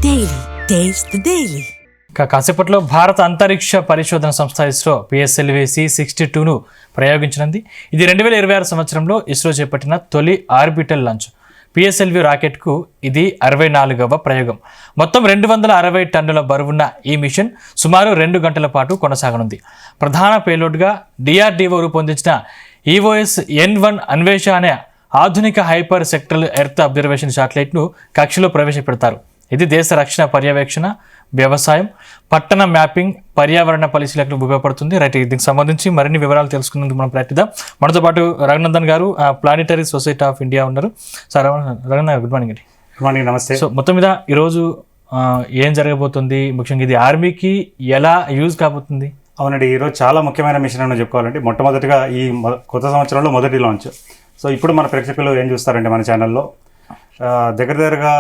Daily taste the daily. కాసేపట్లో భారత అంతరిక్ష పరిశోధన సంస్థ ఇస్రో PSLV C-62ను ప్రయోగించనుంది. ఇది 2026 సంవత్సరంలో ఇస్రో చేపట్టిన తొలి ఆర్బిటల్ లాంచ్. PSLV రాకెట్కు ఇది 64వ ప్రయోగం. మొత్తం 260 టన్నుల బరువున్న ఈ మిషన్ సుమారు 2 గంటల పాటు కొనసాగనుంది. ప్రధాన పేలోడ్గా DRDO రూపొందించిన EOS N1 అన్వేష అనే ఆధునిక హైపర్ సెక్టరల్ ఎర్త్ అబ్జర్వేషన్ శాటిలైట్ను కక్షలో ప్రవేశపెడతారు. ఇది దేశ రక్షణ పర్యవేక్షణ, వ్యవసాయం, పట్టణ మ్యాపింగ్, పర్యావరణ పరిశీలనకు ఉపయోగపడుతుంది. రైట్, దీనికి సంబంధించి మరిన్ని వివరాలు తెలుసుకునేందుకు మనం ప్రయత్నిద్దాం. మనతో పాటు రఘునందన్ గారు, ప్లానిటరీ సొసైటీ ఆఫ్ ఇండియా ఉన్నారు. సార్ రఘునందన్ గారు, గుడ్ మార్నింగ్ అండి. గుడ్ మార్నింగ్, నమస్తే. సో మొత్తం మీద ఈరోజు ఏం జరగబోతుంది, ముఖ్యంగా ఇది ఆర్మీకి ఎలా యూజ్ కాబోతుంది? అవునండి, ఈరోజు చాలా ముఖ్యమైన మిషన్ అని చెప్పుకోవాలండి. మొట్టమొదటిగా ఈ కొత్త సంవత్సరంలో మొదటి లాంచ్. సో ఇప్పుడు మన ప్రేక్షకులు ఏం చూస్తారంటే మన ఛానల్లో దగ్గరగా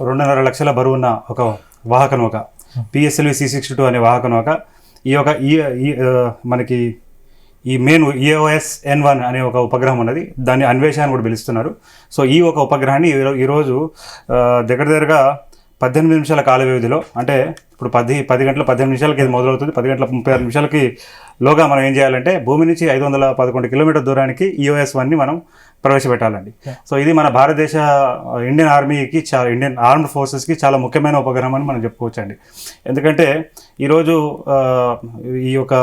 2.5 లక్షల బరువున్న ఒక వాహక నౌక PSLV C-62 అనే వాహక నౌక మనకి ఈ మెయిన్ EOS N1 అనే ఒక ఉపగ్రహం ఉన్నది. దాన్ని అన్వేష అని కూడా పిలుస్తున్నారు. సో ఈ ఒక ఉపగ్రహాన్ని ఈరోజు దగ్గరగా 18 నిమిషాల కాల వ్యవధిలో, అంటే ఇప్పుడు 10 గంటల 18 నిమిషాలకి ఇది మొదలవుతుంది. 10 గంటల 36 నిమిషాలకి లోగా మనం ఏం చేయాలంటే భూమి నుంచి 511 కిలోమీటర్ దూరానికి EOS-1ని మనం ప్రవేశపెట్టాలండి. సో ఇది మన భారతదేశ ఇండియన్ ఆర్మీకి ఇండియన్ ఆర్మ్డ్ ఫోర్సెస్కి చాలా ముఖ్యమైన ఉపగ్రహం అని మనం చెప్పుకోవచ్చండి. ఎందుకంటే ఈరోజు ఈ యొక్క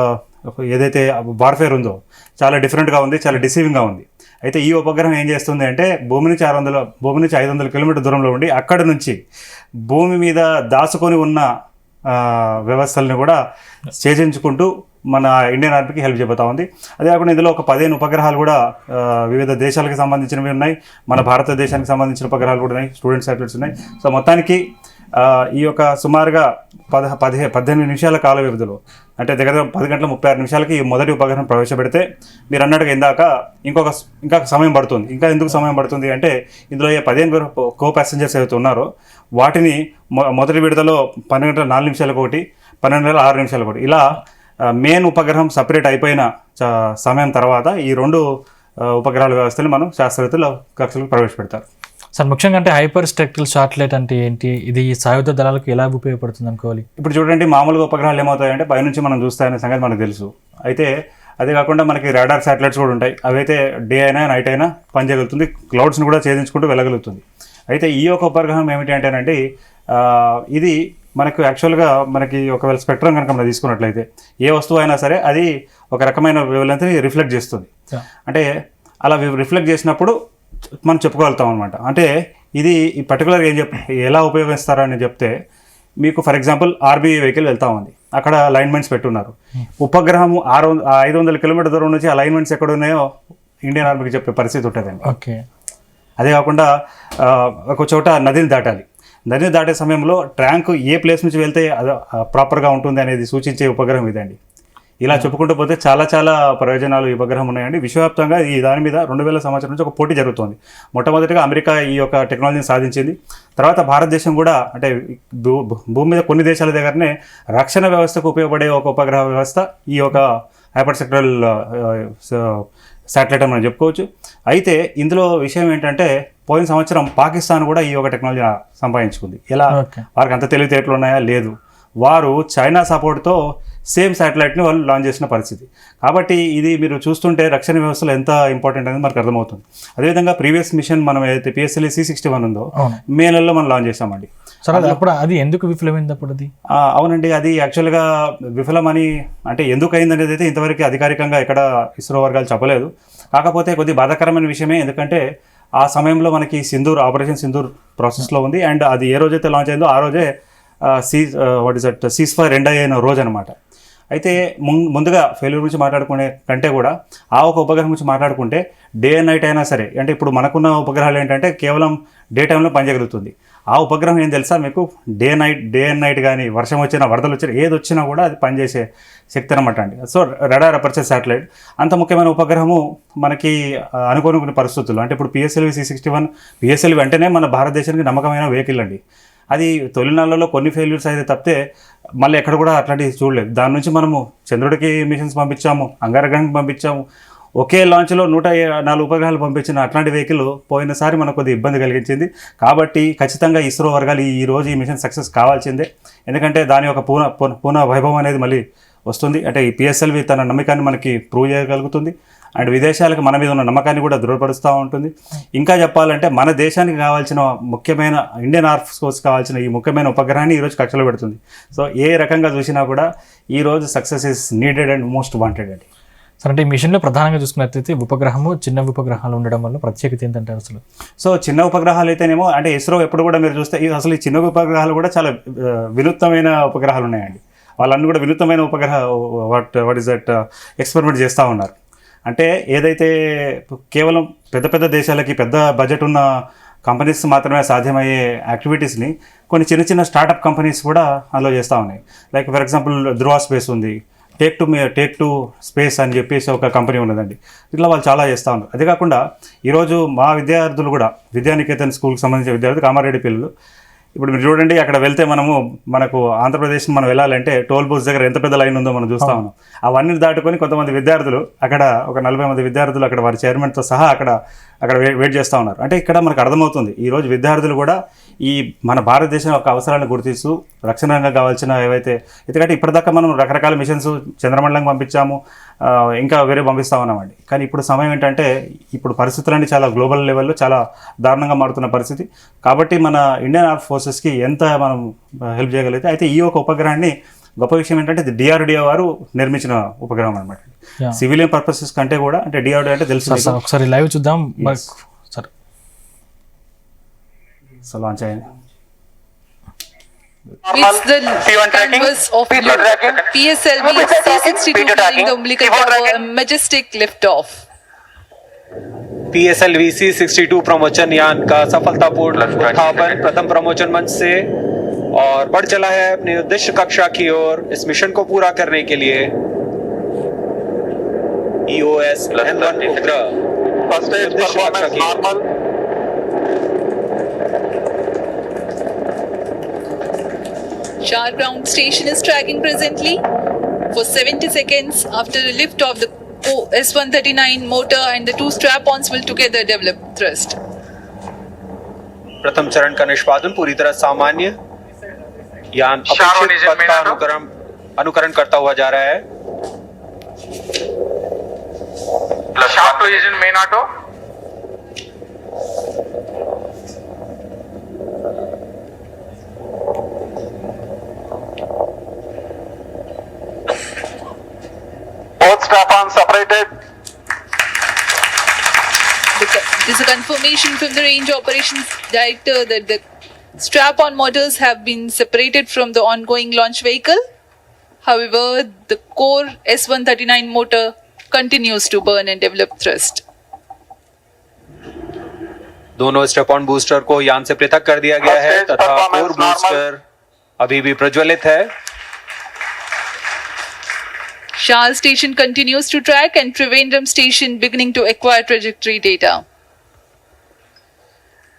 ఏదైతే వార్ఫేర్ ఉందో చాలా డిఫరెంట్గా ఉంది, చాలా డిసీవింగ్గా ఉంది. అయితే ఈ ఉపగ్రహం ఏం చేస్తుంది అంటే భూమి నుంచి 500 కిలోమీటర్ దూరంలో ఉండి అక్కడ నుంచి భూమి మీద దాచుకొని ఉన్న వ్యవస్థల్ని కూడా ఛేదించుకుంటూ మన ఇండియన్ ఆర్మీకి హెల్ప్ చేయబోతా ఉంది. అదే కాకుండా ఇందులో ఒక 15 ఉపగ్రహాలు కూడా వివిధ దేశాలకు సంబంధించినవి ఉన్నాయి, మన భారతదేశానికి సంబంధించిన ఉపగ్రహాలు కూడా ఉన్నాయి, స్టూడెంట్ శాటిలైట్స్ ఉన్నాయి. సో మొత్తానికి ఈ యొక్క సుమారుగా 18 నిమిషాల కాల వ్యవధిలో, అంటే దగ్గర 10 గంటల 36 నిమిషాలకి ఈ మొదటి ఉపగ్రహం ప్రవేశపెడితే మీరు అన్నట్టుగా ఇంకా సమయం పడుతుంది. ఇంకా ఎందుకు సమయం పడుతుంది అంటే ఇందులో 15 కో ప్యాసింజర్స్ ఏవైతే ఉన్నారో వాటిని మొదటి విడతలో 12 గంటల 4 నిమిషాలకు ఒకటి, 12 గంటల 6 నిమిషాలకు ఒకటి, ఇలా మెయిన్ ఉపగ్రహం సపరేట్ అయిపోయిన సమయం తర్వాత ఈ 2 ఉపగ్రహాల వ్యవస్థలు మనం శాస్త్రవేత్తలు కక్షలకు ప్రవేశపెడతారు. సార్ ముఖ్యంగా అంటే హైపర్ స్ట్రక్చరల్ శాటిలైట్ అంటే ఏంటి, ఇది సాయుధ దళాలకు ఎలా ఉపయోగపడుతుంది అనుకోవాలి? ఇప్పుడు చూడండి, మామూలుగా ఉపగ్రహాలు ఏమవుతాయంటే పైనుంచి మనం చూస్తాయనే సంగతి మనకు తెలుసు. అయితే అదే కాకుండా మనకి రాడార్ శాటిలైట్స్ కూడా ఉంటాయి. అవైతే డే అయినా నైట్ అయినా పనిచేయగలుగుతుంది, క్లౌడ్స్ని కూడా ఛేదించుకుంటూ వెళ్ళగలుగుతుంది. అయితే ఈ యొక్క ఉపగ్రహం ఏమిటి అంటేనండి, ఇది మనకు యాక్చువల్గా మనకి ఒకవేళ స్పెక్ట్రమ్ కనుక మనం తీసుకున్నట్లయితే ఏ వస్తువు అయినా సరే అది ఒక రకమైన వేవ్‌లెంగ్త్‌ని రిఫ్లెక్ట్ చేస్తుంది. అంటే అలా రిఫ్లెక్ట్ చేసినప్పుడు మనం చెప్పుకోగలుగుతాం అనమాట. అంటే ఇది ఈ పర్టికులర్ ఎలా ఉపయోగిస్తారని చెప్తే, మీకు ఫర్ ఎగ్జాంపుల్ RBI వెహికల్ వెళ్తా ఉంది, అక్కడ లైన్మెంట్స్ పెట్టున్నారు. ఉపగ్రహం 500 కిలోమీటర్ దూరం నుంచి ఆ లైన్మెంట్స్ ఎక్కడ ఉన్నాయో ఇండియన్ ఆర్మీకి చెప్పే పరిస్థితి ఉంటుందండి. ఓకే. అదే కాకుండా ఒక చోట నదిని దాటే సమయంలో ట్యాంక్ ఏ ప్లేస్ నుంచి వెళ్తే అది ప్రాపర్గా ఉంటుంది అనేది సూచించే ఉపగ్రహం ఇదండి. ఇలా చెప్పుకుంటూ పోతే చాలా ప్రయోజనాలు ఈ ఉపగ్రహం ఉన్నాయండి. విశ్వవ్యాప్తంగా ఈ దాని మీద 2000 సంవత్సరం నుంచి ఒక పోటీ జరుగుతుంది. మొట్టమొదటిగా అమెరికా ఈ యొక్క టెక్నాలజీని సాధించింది. తర్వాత భారతదేశం కూడా, అంటే భూమి మీద కొన్ని దేశాల దగ్గరనే రక్షణ వ్యవస్థకు ఉపయోగపడే ఒక ఉపగ్రహ వ్యవస్థ ఈ యొక్క హైపర్ సెక్టరల్ శాటిలైట్ అని మనం చెప్పుకోవచ్చు. అయితే ఇందులో విషయం ఏంటంటే పోయిన సంవత్సరం పాకిస్తాన్ కూడా ఈ యొక్క టెక్నాలజీ సంపాదించుకుంది. ఎలా, వారికి అంత తెలివితేటలు ఉన్నాయా? లేదు. వారు చైనా సపోర్ట్తో సేమ్ శాటిలైట్ని వాళ్ళు లాంచ్ చేసిన పరిస్థితి. కాబట్టి ఇది మీరు చూస్తుంటే రక్షణ వ్యవస్థలో ఎంత ఇంపార్టెంట్ అనేది మనకు అర్థమవుతుంది. అదేవిధంగా ప్రీవియస్ మిషన్ మనం ఏదైతే PSLV C-61 ఉందో మే నెలలో మనం లాంచ్ చేసామండి. అప్పుడు అది ఎందుకు విఫలమైంది? అప్పుడు అది అవునండి, అది యాక్చువల్గా విఫలమని అంటే ఎందుకు అయింది అనేది అయితే ఇంతవరకు అధికారికంగా ఎక్కడ ఇస్రో వర్గాలు చెప్పలేదు. కాకపోతే కొద్ది బాధాకరమైన విషయమే, ఎందుకంటే ఆ సమయంలో మనకి ఆపరేషన్ సింధూర్ ప్రాసెస్లో ఉంది. అండ్ అది ఏ రోజైతే లాంచ్ అయిందో ఆ రోజే సీజ్ ఫైర్ ఎండ్ అయిన రోజు అనమాట. అయితే ముందుగా ఫెయిల్యూర్ గురించి మాట్లాడుకునే కంటే కూడా ఆ ఒక ఉపగ్రహం గురించి మాట్లాడుకుంటే డే అండ్ నైట్ అయినా సరే, అంటే ఇప్పుడు మనకున్న ఉపగ్రహాలు ఏంటంటే కేవలం డే టైంలో పనిచేయగలుగుతుంది. ఆ ఉపగ్రహం ఏం తెలుసా మీకు, డే అండ్ నైట్ కానీ వర్షం వచ్చినా వరదలు వచ్చినా ఏది వచ్చినా కూడా అది పనిచేసే శక్తి అనమాట అండి. సో రాడార్ అపర్చర్ శాటిలైట్ అంత ముఖ్యమైన ఉపగ్రహము మనకి అనుకోని పరిస్థితుల్లో, అంటే ఇప్పుడు PSLV C-61 అంటేనే మన భారతదేశానికి నమ్మకమైన వెహికల్ అండి. అది తొలినాళ్ళలో కొన్ని ఫెయిల్యూర్స్ అయితే తప్పితే మళ్ళీ ఎక్కడ కూడా అట్లాంటివి చూడలేదు. దాని నుంచి మనము చంద్రుడికి మిషన్స్ పంపించాము, అంగారగ్రహానికి పంపించాము, ఒకే లాంచ్లో 104 ఉపగ్రహాలు పంపించిన అట్లాంటి వెహికల్ పోయినసారి మనకు కొద్దిగా ఇబ్బంది కలిగించింది. కాబట్టి ఖచ్చితంగా ఇస్రో వర్గాలు ఈ రోజు ఈ మిషన్ సక్సెస్ కావాల్సిందే. ఎందుకంటే దాని యొక్క పూర్ణ వైభవం అనేది మళ్ళీ వస్తుంది. అంటే ఈ పిఎస్ఎల్వి తన నమ్మకాన్ని మనకి ప్రూవ్ చేయగలుగుతుంది అండ్ విదేశాలకు మన మీద ఉన్న నమ్మకాన్ని కూడా దృఢపరుస్తూ ఉంటుంది. ఇంకా చెప్పాలంటే మన దేశానికి కావాల్సిన ముఖ్యమైన ఇండియన్ ఆర్మ్ ఫోర్స్ కావాల్సిన ఈ ముఖ్యమైన ఉపగ్రహాన్ని ఈరోజు కక్షలో పెడుతుంది. సో ఏ రకంగా చూసినా కూడా ఈరోజు success is needed and most wanted అండి. సార్ అంటే ఈ మిషన్లో ప్రధానంగా చూసుకున్నట్లయితే ఉపగ్రహము చిన్న ఉపగ్రహాలు ఉండడం వల్ల ప్రత్యేకత ఏంటంటే అసలు సో చిన్న ఉపగ్రహాలు అయితేనేమో అంటే ఇస్రో ఎప్పుడు కూడా మీరు చూస్తే అసలు ఈ చిన్న ఉపగ్రహాలు కూడా చాలా వినూత్నమైన ఉపగ్రహాలు ఉన్నాయండి. వాళ్ళన్నీ కూడా వినూత్నమైన వాట్ ఈస్ దట్ ఎక్స్పెరిమెంట్ చేస్తూ ఉన్నారు. అంటే ఏదైతే కేవలం పెద్ద పెద్ద దేశాలకి పెద్ద బడ్జెట్ ఉన్న కంపెనీస్ మాత్రమే సాధ్యమయ్యే యాక్టివిటీస్ని కొన్ని చిన్న చిన్న స్టార్టప్ కంపెనీస్ కూడా అందులో చేస్తూ ఉన్నాయి. Like for example Dhruva space ఉంది, టేక్ టు స్పేస్ అని చెప్పేసి ఒక కంపెనీ ఉన్నదండి. ఇట్లా వాళ్ళు చాలా చేస్తూ ఉన్నారు. అదే కాకుండా ఈరోజు మా విద్యార్థులు కూడా విద్యానికేతన్ స్కూల్కి సంబంధించిన విద్యార్థులు కామారెడ్డి పిల్లలు ఇప్పుడు మీరు చూడండి, అక్కడ వెళ్తే మనకు ఆంధ్రప్రదేశ్ మనం వెళ్ళాలంటే టోల్ బూత్ దగ్గర ఎంత పెద్ద లైన్ ఉందో మనం చూస్తా ఉన్నాం. అవన్నీ దాటుకొని కొంతమంది విద్యార్థులు అక్కడ ఒక 40 మంది విద్యార్థులు అక్కడ వారి చైర్మన్తో సహా అక్కడ వెయిట్ చేస్తూ ఉన్నారు. అంటే ఇక్కడ మనకు అర్థమవుతుంది ఈరోజు విద్యార్థులు కూడా ఈ మన భారతదేశం యొక్క అవసరాలను గుర్తిస్తూ రక్షణ రంగం కావాల్సిన ఏవైతే, ఎందుకంటే ఇప్పటిదాకా మనం రకరకాల మిషన్స్ చంద్రమండలంకి పంపించాము, ఇంకా వేరే పంపిస్తూ ఉన్నామండి. కానీ ఇప్పుడు సమయం ఏంటంటే ఇప్పుడు పరిస్థితులన్నీ చాలా గ్లోబల్ లెవెల్లో చాలా దారుణంగా మారుతున్న పరిస్థితి. కాబట్టి మన ఇండియన్ ఆర్మ్ ఫోర్సెస్కి ఎంత మనం హెల్ప్ చేయగలిగితే, అయితే ఈ ఒక ఉపగ్రహాన్ని గొప్ప విషయం ఏంటంటే ఇది డిఆర్డిఓ వారు నిర్మించిన ఉపగ్రహం అనమాట. సివిలియన్ పర్పసెస్ కంటే కూడా అంటే డిఆర్డిఓ అంటే తెలుసు. ఒకసారి లైవ్ చూద్దాం సార్. సో లాంచ్ అయ్యింది. It's the canvas of PSLV C62 flying the umbilical tower, a majestic liftoff. PSLV C62 प्रमोचन यान का सफलतापूर्ण उत्थापन प्रथम प्रमोचन मंच से और बढ़ चला है अपने उद्देश्य कक्षा की ओर। इस मिशन को पूरा करने के लिए EOS N1 उपग्रह उद्देश्य कक्षा की Shah ground station is tracking presently for 70 seconds after the lift of the S139 motor and the two strap-ons will together develop thrust. प्रथम चरण का निष्पादन पूरी तरह सामान्य, यान अपेक्षित पथ का अनुकरण करता हुआ जा रहा है। Shaft position main auto. Both strap-ons separated. This is a confirmation from the range operations director that the strap-on motors have been separated from the ongoing launch vehicle. However, the core S139 motor continues to burn and develop thrust. दोनों step-on booster को यान से पृथक कर दिया गया है तथा कोर बूस्टर अभी भी प्रज्वलित है। Shah station continues to track and Trivandrum station beginning to acquire trajectory data.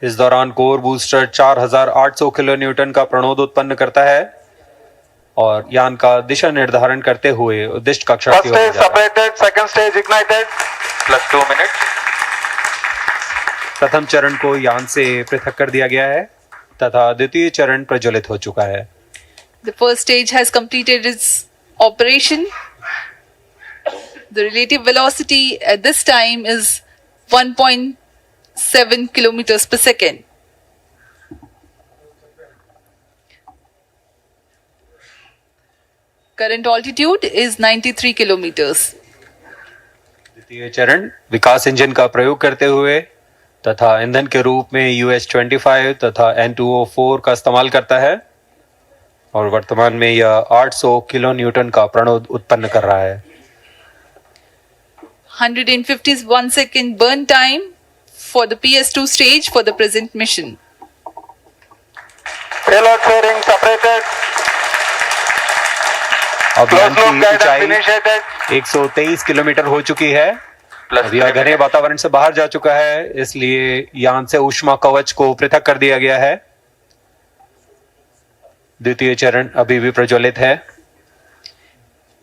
इस दौरान कोर बूस्टर 4800 किलो न्यूटन का प्रणोद उत्पन्न करता है और यान का दिशा निर्धारण करते हुए उद्दिष्ट कक्षा की ओर First stage separated, second stage ignited. Plus 2 minutes. प्रथम चरण को यान से पृथक कर दिया गया है तथा द्वितीय चरण प्रज्वलित हो चुका है। The first stage has completed its operation. The relative velocity at this time is 1.7 kilometers per second. Current altitude is 93 kilometers. द्वितीय चरण विकास इंजन का प्रयोग करते हुए तथा ईंधन के रूप में US-25 तथा N2O4 का इस्तेमाल करता है और वर्तमान में यह 800 किलो न्यूटन का प्रणोद उत्पन्न कर रहा है। 151 second burn time for the PS2 stage for the present mission. Payload fairing separated. अब यान Close loop की guidance ऊंचाई initiated. 123 किलोमीटर हो चुकी है। अब यह घने वातावरण से बाहर जा चुका है, इसलिए यान से ऊष्मा कवच को पृथक कर दिया गया है। द्वितीय चरण अभी भी प्रज्वलित है।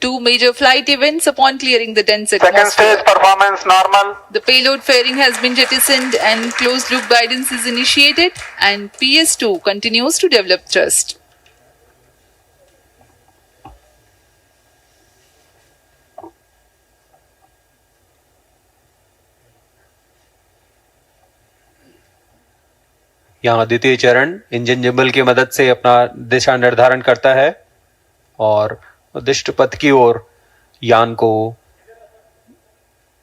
2 major flight events upon clearing the dense Second atmosphere. stage performance normal. The payload fairing has been jettisoned and closed loop guidance is initiated, and PS2 continues to develop thrust. यहाँ द्वितीय चरण इंजन जिम्बल की मदद से अपना दिशा निर्धारण करता है और उद्दिष्ट पथ की ओर यान को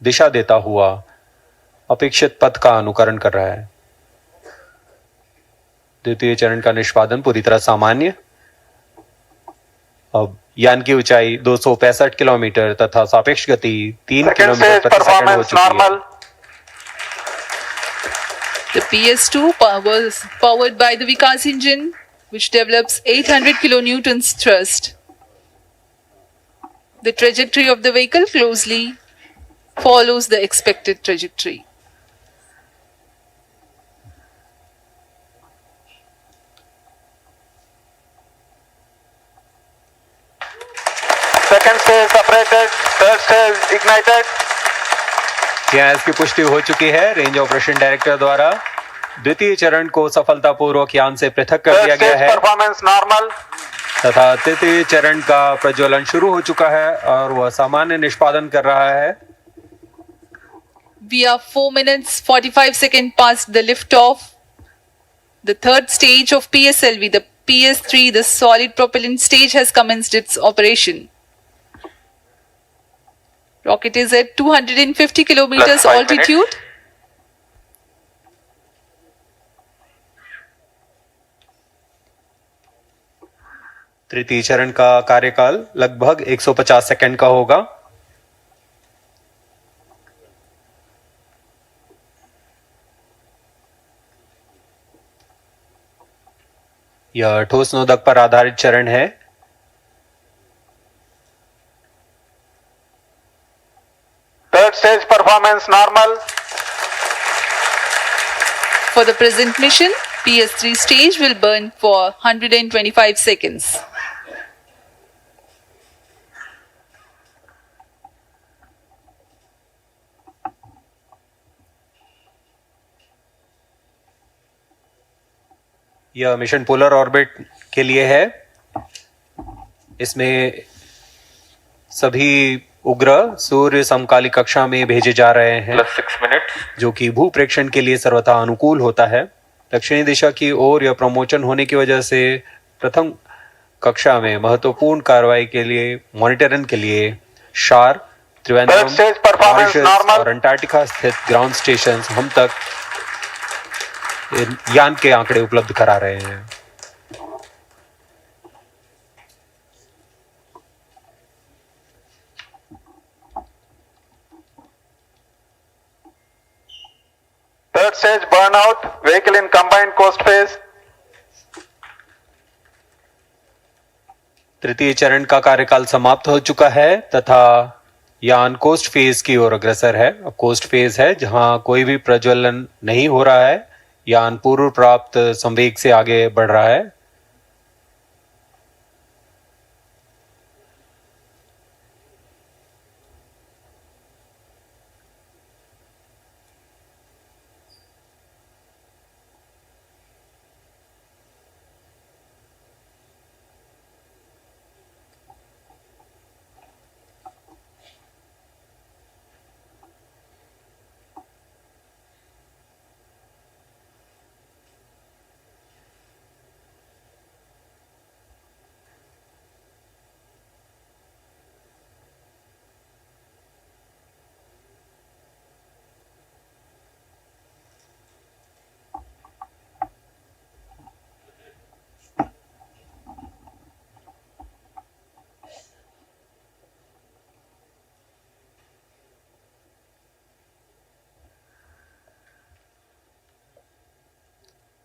दिशा देता हुआ अपेक्षित पथ का अनुकरण कर रहा है। द्वितीय चरण का निष्पादन पूरी तरह सामान्य। अब यान की ऊंचाई 265 किलोमीटर तथा सापेक्ष गति 3 Second किलोमीटर stage प्रति सेकंड हो performance चुकी है। normal. The PS2 was powered by the Vikas engine, which develops 800 kilonewtons thrust. The trajectory of the vehicle closely follows the expected trajectory. Second stage separated. Third stage ignited. यहाँ इसकी पुष्टि हो चुकी है range operation director द्वारा। द्वितीय चरण को सफलतापूर्वक यान से पृथक कर Third दिया गया stage है performance normal. तथा तृतीय चरण का प्रज्वलन शुरू हो चुका है और वह सामान्य निष्पादन कर रहा है। We are 4 minutes 45 seconds past the liftoff. The third stage of PSLV, the PS3, the solid propellant stage, has commenced its operation. Rocket is at 250 kilometers Plus 5 altitude. तृतीय चरण का कार्यकाल लगभग 150 सेकंड का होगा। यह ठोस नोदक पर आधारित चरण है। Third stage performance normal. For the present mission, PS3 stage will burn for 125 seconds. यह मिशन पोलर ऑर्बिट के लिए है। इसमें सभी उपग्रह सूर्य समकाली कक्षा में भेजे जा रहे हैं Plus 6 minutes. जो कि भू प्रेक्षण के लिए सर्वथा अनुकूल होता है। दक्षिणी दिशा की ओर यह प्रमोचन होने की वजह से प्रथम कक्षा में महत्वपूर्ण कार्रवाई के लिए मॉनिटरिंग के लिए शार, Trivandrum, Third stage performance Mauritius normal. और अंटार्कटिका स्थित ग्राउंड स्टेशन हम तक यान के आंकड़े उपलब्ध करा रहे हैं। Third stage burnout. Vehicle in combined coast phase. तृतीय चरण का कार्यकाल समाप्त हो चुका है तथा यान कोस्ट फेज की ओर अग्रसर है। अब कोस्ट फेज है जहां कोई भी प्रज्वलन नहीं हो रहा है। यान पूर्व प्राप्त संवेग से आगे बढ़ रहा है।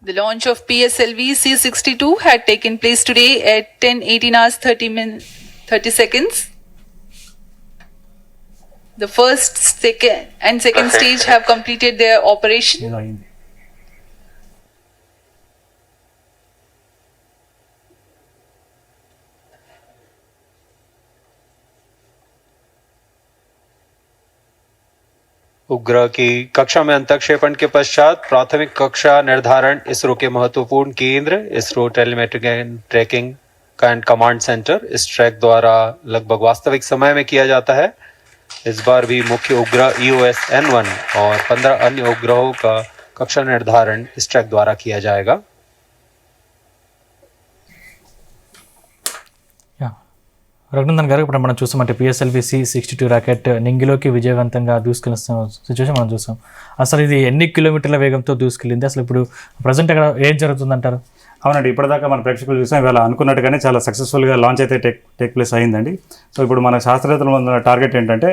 The launch of PSLV C62 had taken place today at 10:18 hours 30 seconds. The first, second, and second stage have completed their operation. ఏదో అయింది. उपग्रह की कक्षा में अंतक्षेपण के पश्चात प्राथमिक कक्षा निर्धारण इसरो के महत्वपूर्ण केंद्र ISRO telemetric and tracking and command centre इस ट्रैक द्वारा लगभग वास्तविक समय में किया जाता है। इस बार भी मुख्य उपग्रह EOS-N1 और 15 अन्य उपग्रहों का कक्षा निर्धारण इस ट्रैक द्वारा किया जाएगा। రఘునందన్ గారు ఇప్పుడు మనం చూసామంటే PSLV C-62 రాకెట్ నింగిలోకి విజయవంతంగా దూసుకెళ్తున్న సిచ్యువేషన్ మనం చూసాం. అసలు ఇది ఎన్ని కిలోమీటర్ల వేగంతో దూసుకెళ్ళింది, అసలు ఇప్పుడు ప్రజెంట్ అక్కడ ఏం జరుగుతుందంటారు? అవునండి, ఇప్పటిదాకా మన ప్రేక్షకులు చూసాం, ఇవాళ అనుకున్నట్టుగానే చాలా సక్సెస్ఫుల్గా లాంచ్ అయితే టేక్ ప్లేస్ అయిందండి. సో ఇప్పుడు మన శాస్త్రవేత్తల ఉన్న టార్గెట్ ఏంటంటే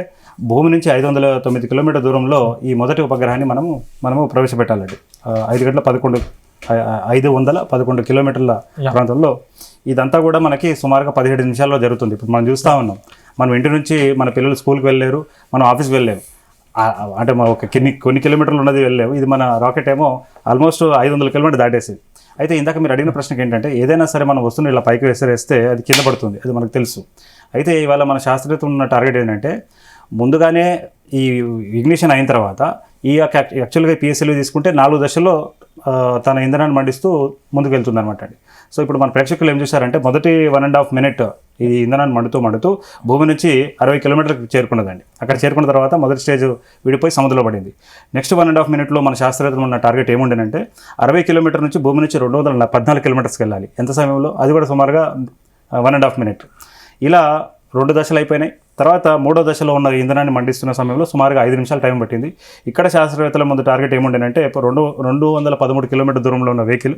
భూమి నుంచి 509 కిలోమీటర్ దూరంలో ఈ మొదటి ఉపగ్రహాన్ని మనము ప్రవేశపెట్టాలండి. 511 కిలోమీటర్ల ప్రాంతంలో. ఇదంతా కూడా మనకి సుమారుగా 17 నిమిషాల్లో జరుగుతుంది. ఇప్పుడు మనం చూస్తూ ఉన్నాం, మనం ఇంటి నుంచి మన పిల్లలు స్కూల్కి వెళ్ళలేరు, మనం ఆఫీస్కి వెళ్ళలేము, అంటే ఒక కొన్ని కిలోమీటర్లు ఉన్నది వెళ్ళలేము. ఇది మన రాకెట్ ఏమో ఆల్మోస్ట్ 500 కిలోమీటర్ దాటేసింది. అయితే ఇందాక మీరు అడిగిన ప్రశ్నకి ఏంటంటే ఏదైనా సరే మనం వస్తువుని ఇలా పైకి వేస్తే అది కింద పడుతుంది, అది మనకు తెలుసు. అయితే ఇవాళ మన శాస్త్రవేత్తలు ఉన్న టార్గెట్ ఏంటంటే ముందుగానే ఈ ఇగ్నిషన్ అయిన తర్వాత యాక్చువల్గా PSLV తీసుకుంటే 4 దశల్లో తన ఇంధనాన్ని మండిస్తూ ముందుకు వెళ్తుంది అనమాట అండి. సో ఇప్పుడు మన ప్రేక్షకులు ఏం చూసారంటే మొదటి 1.5 మినిట్ ఈ ఇంధనాన్ని మండుతూ భూమి నుంచి 60 కిలోమీటర్లకు చేరుకున్నదండి. అక్కడ చేరుకున్న తర్వాత మొదటి స్టేజ్ విడిపోయి సముద్రంలో పడింది. నెక్స్ట్ 1.5 మినిట్లో మన శాస్త్రవేత్తలు ఉన్న టార్గెట్ ఏముండేనంటే 60 కిలోమీటర్ నుంచి భూమి నుంచి 214 కిలోమీటర్స్కి వెళ్ళాలి. ఎంత సమయంలో? అది కూడా సుమారుగా 1.5 మినిట్. ఇలా 2 దశలు అయిపోయినాయి. తర్వాత 3వ దశలో ఉన్న ఇంధనాన్ని మండిస్తున్న సమయంలో సుమారుగా 5 నిమిషాలు టైం పట్టింది. ఇక్కడ శాస్త్రవేత్తల ముందు టార్గెట్ ఏముండేనంటే 213 కిలోమీటర్ దూరంలో ఉన్న వెహికల్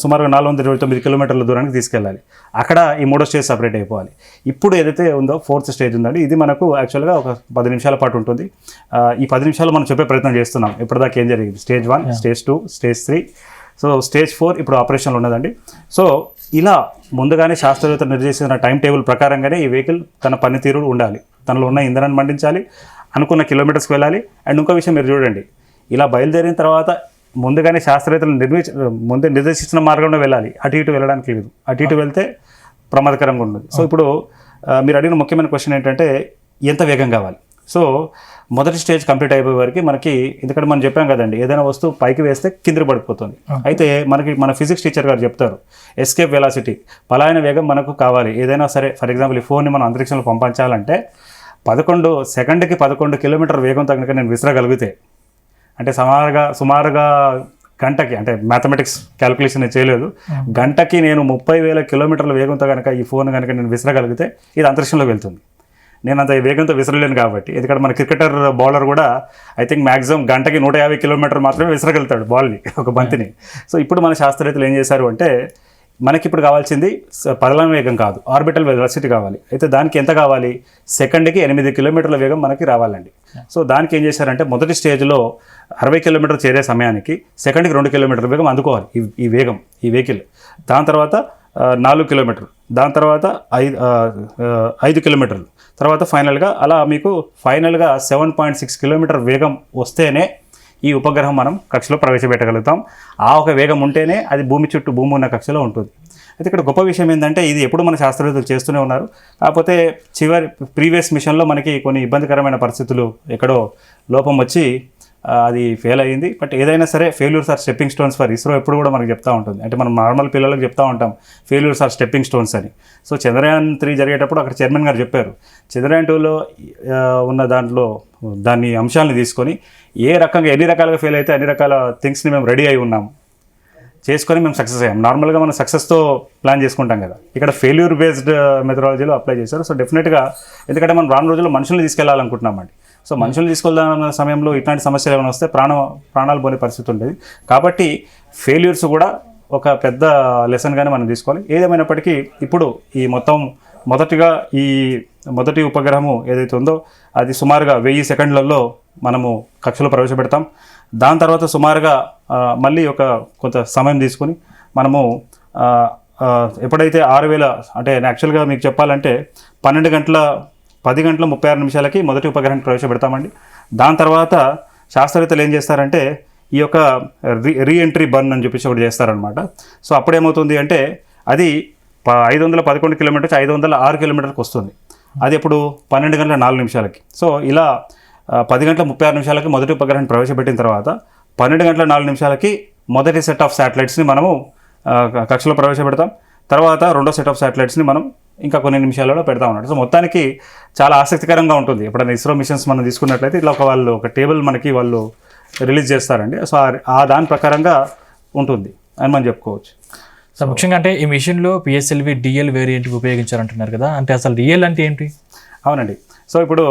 సుమారుగా 429 కిలోమీటర్ల దూరానికి తీసుకెళ్ళాలి. అక్కడ ఈ 3వ స్టేజ్ సపరేట్ అయిపోవాలి. ఇప్పుడు ఏదైతే ఉందో 4th స్టేజ్ ఉందండి, ఇది మనకు యాక్చువల్గా ఒక 10 నిమిషాల పాటు ఉంటుంది. ఈ 10 నిమిషాలు మనం చెప్పే ప్రయత్నం చేస్తున్నాం ఇప్పటిదాకా ఏం జరిగింది. Stage 1, stage 2, stage 3, so stage 4 ఇప్పుడు ఆపరేషన్లో ఉన్నదండి. సో ఇలా ముందుగానే శాస్త్రవేత్తలు నిర్దేశించిన టైం టేబుల్ ప్రకారంగానే ఈ వెహికల్ తన పనితీరు ఉండాలి, తనలో ఉన్న ఇంధనాన్ని మండించాలి, అనుకున్న కిలోమీటర్స్కి వెళ్ళాలి. అండ్ ఇంకో విషయం మీరు చూడండి, ఇలా బయలుదేరిన తర్వాత ముందుగానే శాస్త్రవేత్తలు ముందే నిర్దేశించిన మార్గంలో వెళ్ళాలి. అటు ఇటు వెళ్ళడానికి లేదు, అటు ఇటు వెళ్తే ప్రమాదకరంగా ఉంటుంది. సో ఇప్పుడు మీరు అడిగిన ముఖ్యమైన క్వశ్చన్ ఏంటంటే ఎంత వేగం కావాలి. సో మొదటి స్టేజ్ కంప్లీట్ అయిపోయే వరకు మనకి, ఎందుకంటే మనం చెప్పాం కదండి, ఏదైనా వస్తువు పైకి వేస్తే కింద పడిపోతుంది. అయితే మన ఫిజిక్స్ టీచర్ గారు చెప్తారు ఎస్కేప్ వెలాసిటీ, పలాయన వేగం మనకు కావాలి. ఏదైనా సరే, ఫర్ ఎగ్జాంపుల్ ఈ ఫోన్ని మనం అంతరిక్షంలో పంపించాలంటే 11 సెకండ్కి 11 కిలోమీటర్ వేగంతో కనుక నేను విసరగలిగితే, అంటే సుమారుగా గంటకి, అంటే మ్యాథమెటిక్స్ క్యాలిక్యులేషన్ చేయలేదు, గంటకి నేను 30,000 కిలోమీటర్ల వేగంతో కనుక ఈ ఫోన్ కనుక నేను విసరగలిగితే ఇది అంతరిక్షంలోకి వెళ్తుంది. నేను అంత వేగంతో విసరలేను కాబట్టి. ఎందుకంటే మన క్రికెటర్ బౌలర్ కూడా ఐ థింక్ మ్యాక్సిమం గంటకి 150 కిలోమీటర్ మాత్రమే విసరగలుగుతాడు బాల్ని, ఒక బంతిని. సో ఇప్పుడు మన శాస్త్రవేత్తలు ఏం చేశారు అంటే మనకి ఇప్పుడు కావాల్సింది పదలం వేగం కాదు, ఆర్బిటల్ వెలాసిటీ కావాలి. అయితే దానికి ఎంత కావాలి? సెకండ్కి 8 కిలోమీటర్ల వేగం మనకి రావాలండి. సో దానికి ఏం చేశారంటే మొదటి స్టేజ్లో 60 కిలోమీటర్లు చేరే సమయానికి సెకండ్కి 2 కిలోమీటర్ల వేగం అందుకోవాలి ఈ వెహికల్. దాని తర్వాత 4 కిలోమీటర్లు, దాని తర్వాత 5 కిలోమీటర్లు, తర్వాత ఫైనల్గా అలా మీకు 7.6 కిలోమీటర్ వేగం వస్తేనే ఈ ఉపగ్రహం మనం కక్షలో ప్రవేశపెట్టగలుగుతాం. ఆ ఒక వేగం ఉంటేనే అది భూమి ఉన్న కక్షలో ఉంటుంది. అయితే ఇక్కడ గొప్ప విషయం ఏంటంటే ఇది ఎప్పుడు మన శాస్త్రవేత్తలు చేస్తూనే ఉన్నారు. కాకపోతే ప్రీవియస్ మిషన్లో మనకి కొన్ని ఇబ్బందికరమైన పరిస్థితులు, ఎక్కడో లోపం వచ్చి అది ఫెయిల్ అయ్యింది. బట్ ఏదైనా సరే failures are stepping stones for ISRO ఎప్పుడు కూడా మనకు చెప్తూ ఉంటుంది. అంటే మనం నార్మల్ పిల్లలకు చెప్తూ ఉంటాం ఫెయిల్యూర్స్ ఆర్ స్టెప్పింగ్ స్టోన్స్ అని. సో చంద్రయాన్ 3 జరిగేటప్పుడు అక్కడ చైర్మన్ గారు చెప్పారు, చంద్రయాన్ 2లో ఉన్న దాన్ని అంశాలను తీసుకొని ఎన్ని రకాలుగా ఫెయిల్ అయితే అన్ని రకాల థింగ్స్ని మేము రెడీ అయి ఉన్నాం, చేసుకొని మేము సక్సెస్ అయ్యాం. నార్మల్గా మనం సక్సెస్తో ప్లాన్ చేసుకుంటాం కదా, ఇక్కడ ఫెయిల్యూర్ బేస్డ్ మెథడాలజీలో అప్లై చేశారు. సో డెఫినెట్గా, ఎందుకంటే మనం రాను రోజుల్లో మనుషుల్ని తీసుకెళ్లాలనుకుంటున్నామండి. సో మనుషులు తీసుకెళ్దామన్న సమయంలో ఇట్లాంటి సమస్యలు ఏమైనా వస్తే ప్రాణాలు పోనే పరిస్థితి ఉండేది. కాబట్టి ఫెయిల్యూర్స్ కూడా ఒక పెద్ద లెసన్గానే మనం తీసుకోవాలి. ఏదేమైనప్పటికీ ఇప్పుడు ఈ మొదటి ఉపగ్రహము ఏదైతే ఉందో అది సుమారుగా 1000 సెకండ్లలో మనము కక్షలో ప్రవేశపెడతాం. దాని తర్వాత సుమారుగా మళ్ళీ కొంత సమయం తీసుకొని మనము ఎప్పుడైతే 6000, అంటే యాక్చువల్గా మీకు చెప్పాలంటే 10 గంటల 36 నిమిషాలకి మొదటి ఉపగ్రహాన్ని ప్రవేశపెడతామండి. దాని తర్వాత శాస్త్రవేత్తలు ఏం చేస్తారంటే ఈ యొక్క రీఎంట్రీ బర్న్ అని చెప్పేసి ఒకటి చేస్తారనమాట. సో అప్పుడేమవుతుంది అంటే అది 511 కిలోమీటర్స్ 506 కిలోమీటర్కి వస్తుంది. అది ఇప్పుడు 12:04 సో ఇలా 10:36 మొదటి ఉపగ్రహాన్ని ప్రవేశపెట్టిన తర్వాత 12:04 మొదటి సెట్ ఆఫ్ శాటిలైట్స్ని మనము కక్షలో ప్రవేశపెడతాం. తర్వాత రెండో సెట్ ఆఫ్ శాటిలైట్స్ని మనం ఇంకా కొన్ని నిమిషాలలో పెడతా ఉన్నాడు. సో మొత్తానికి చాలా ఆసక్తికరంగా ఉంటుంది. ఎప్పుడైనా ఇస్రో మిషన్స్ మనం తీసుకున్నట్లయితే ఇట్లా ఒక టేబుల్ మనకి వాళ్ళు రిలీజ్ చేస్తారండి. సో ఆ దాని ప్రకారంగా ఉంటుంది అని మనం చెప్పుకోవచ్చు. సో ముఖ్యంగా అంటే ఈ మిషన్లో పిఎస్ఎల్వి డిఎల్ వేరియంట్ ఉపయోగించారంటున్నారు కదా, అంటే అసలు డిఎల్ అంటే ఏంటి? అవునండి. సో ఇప్పుడు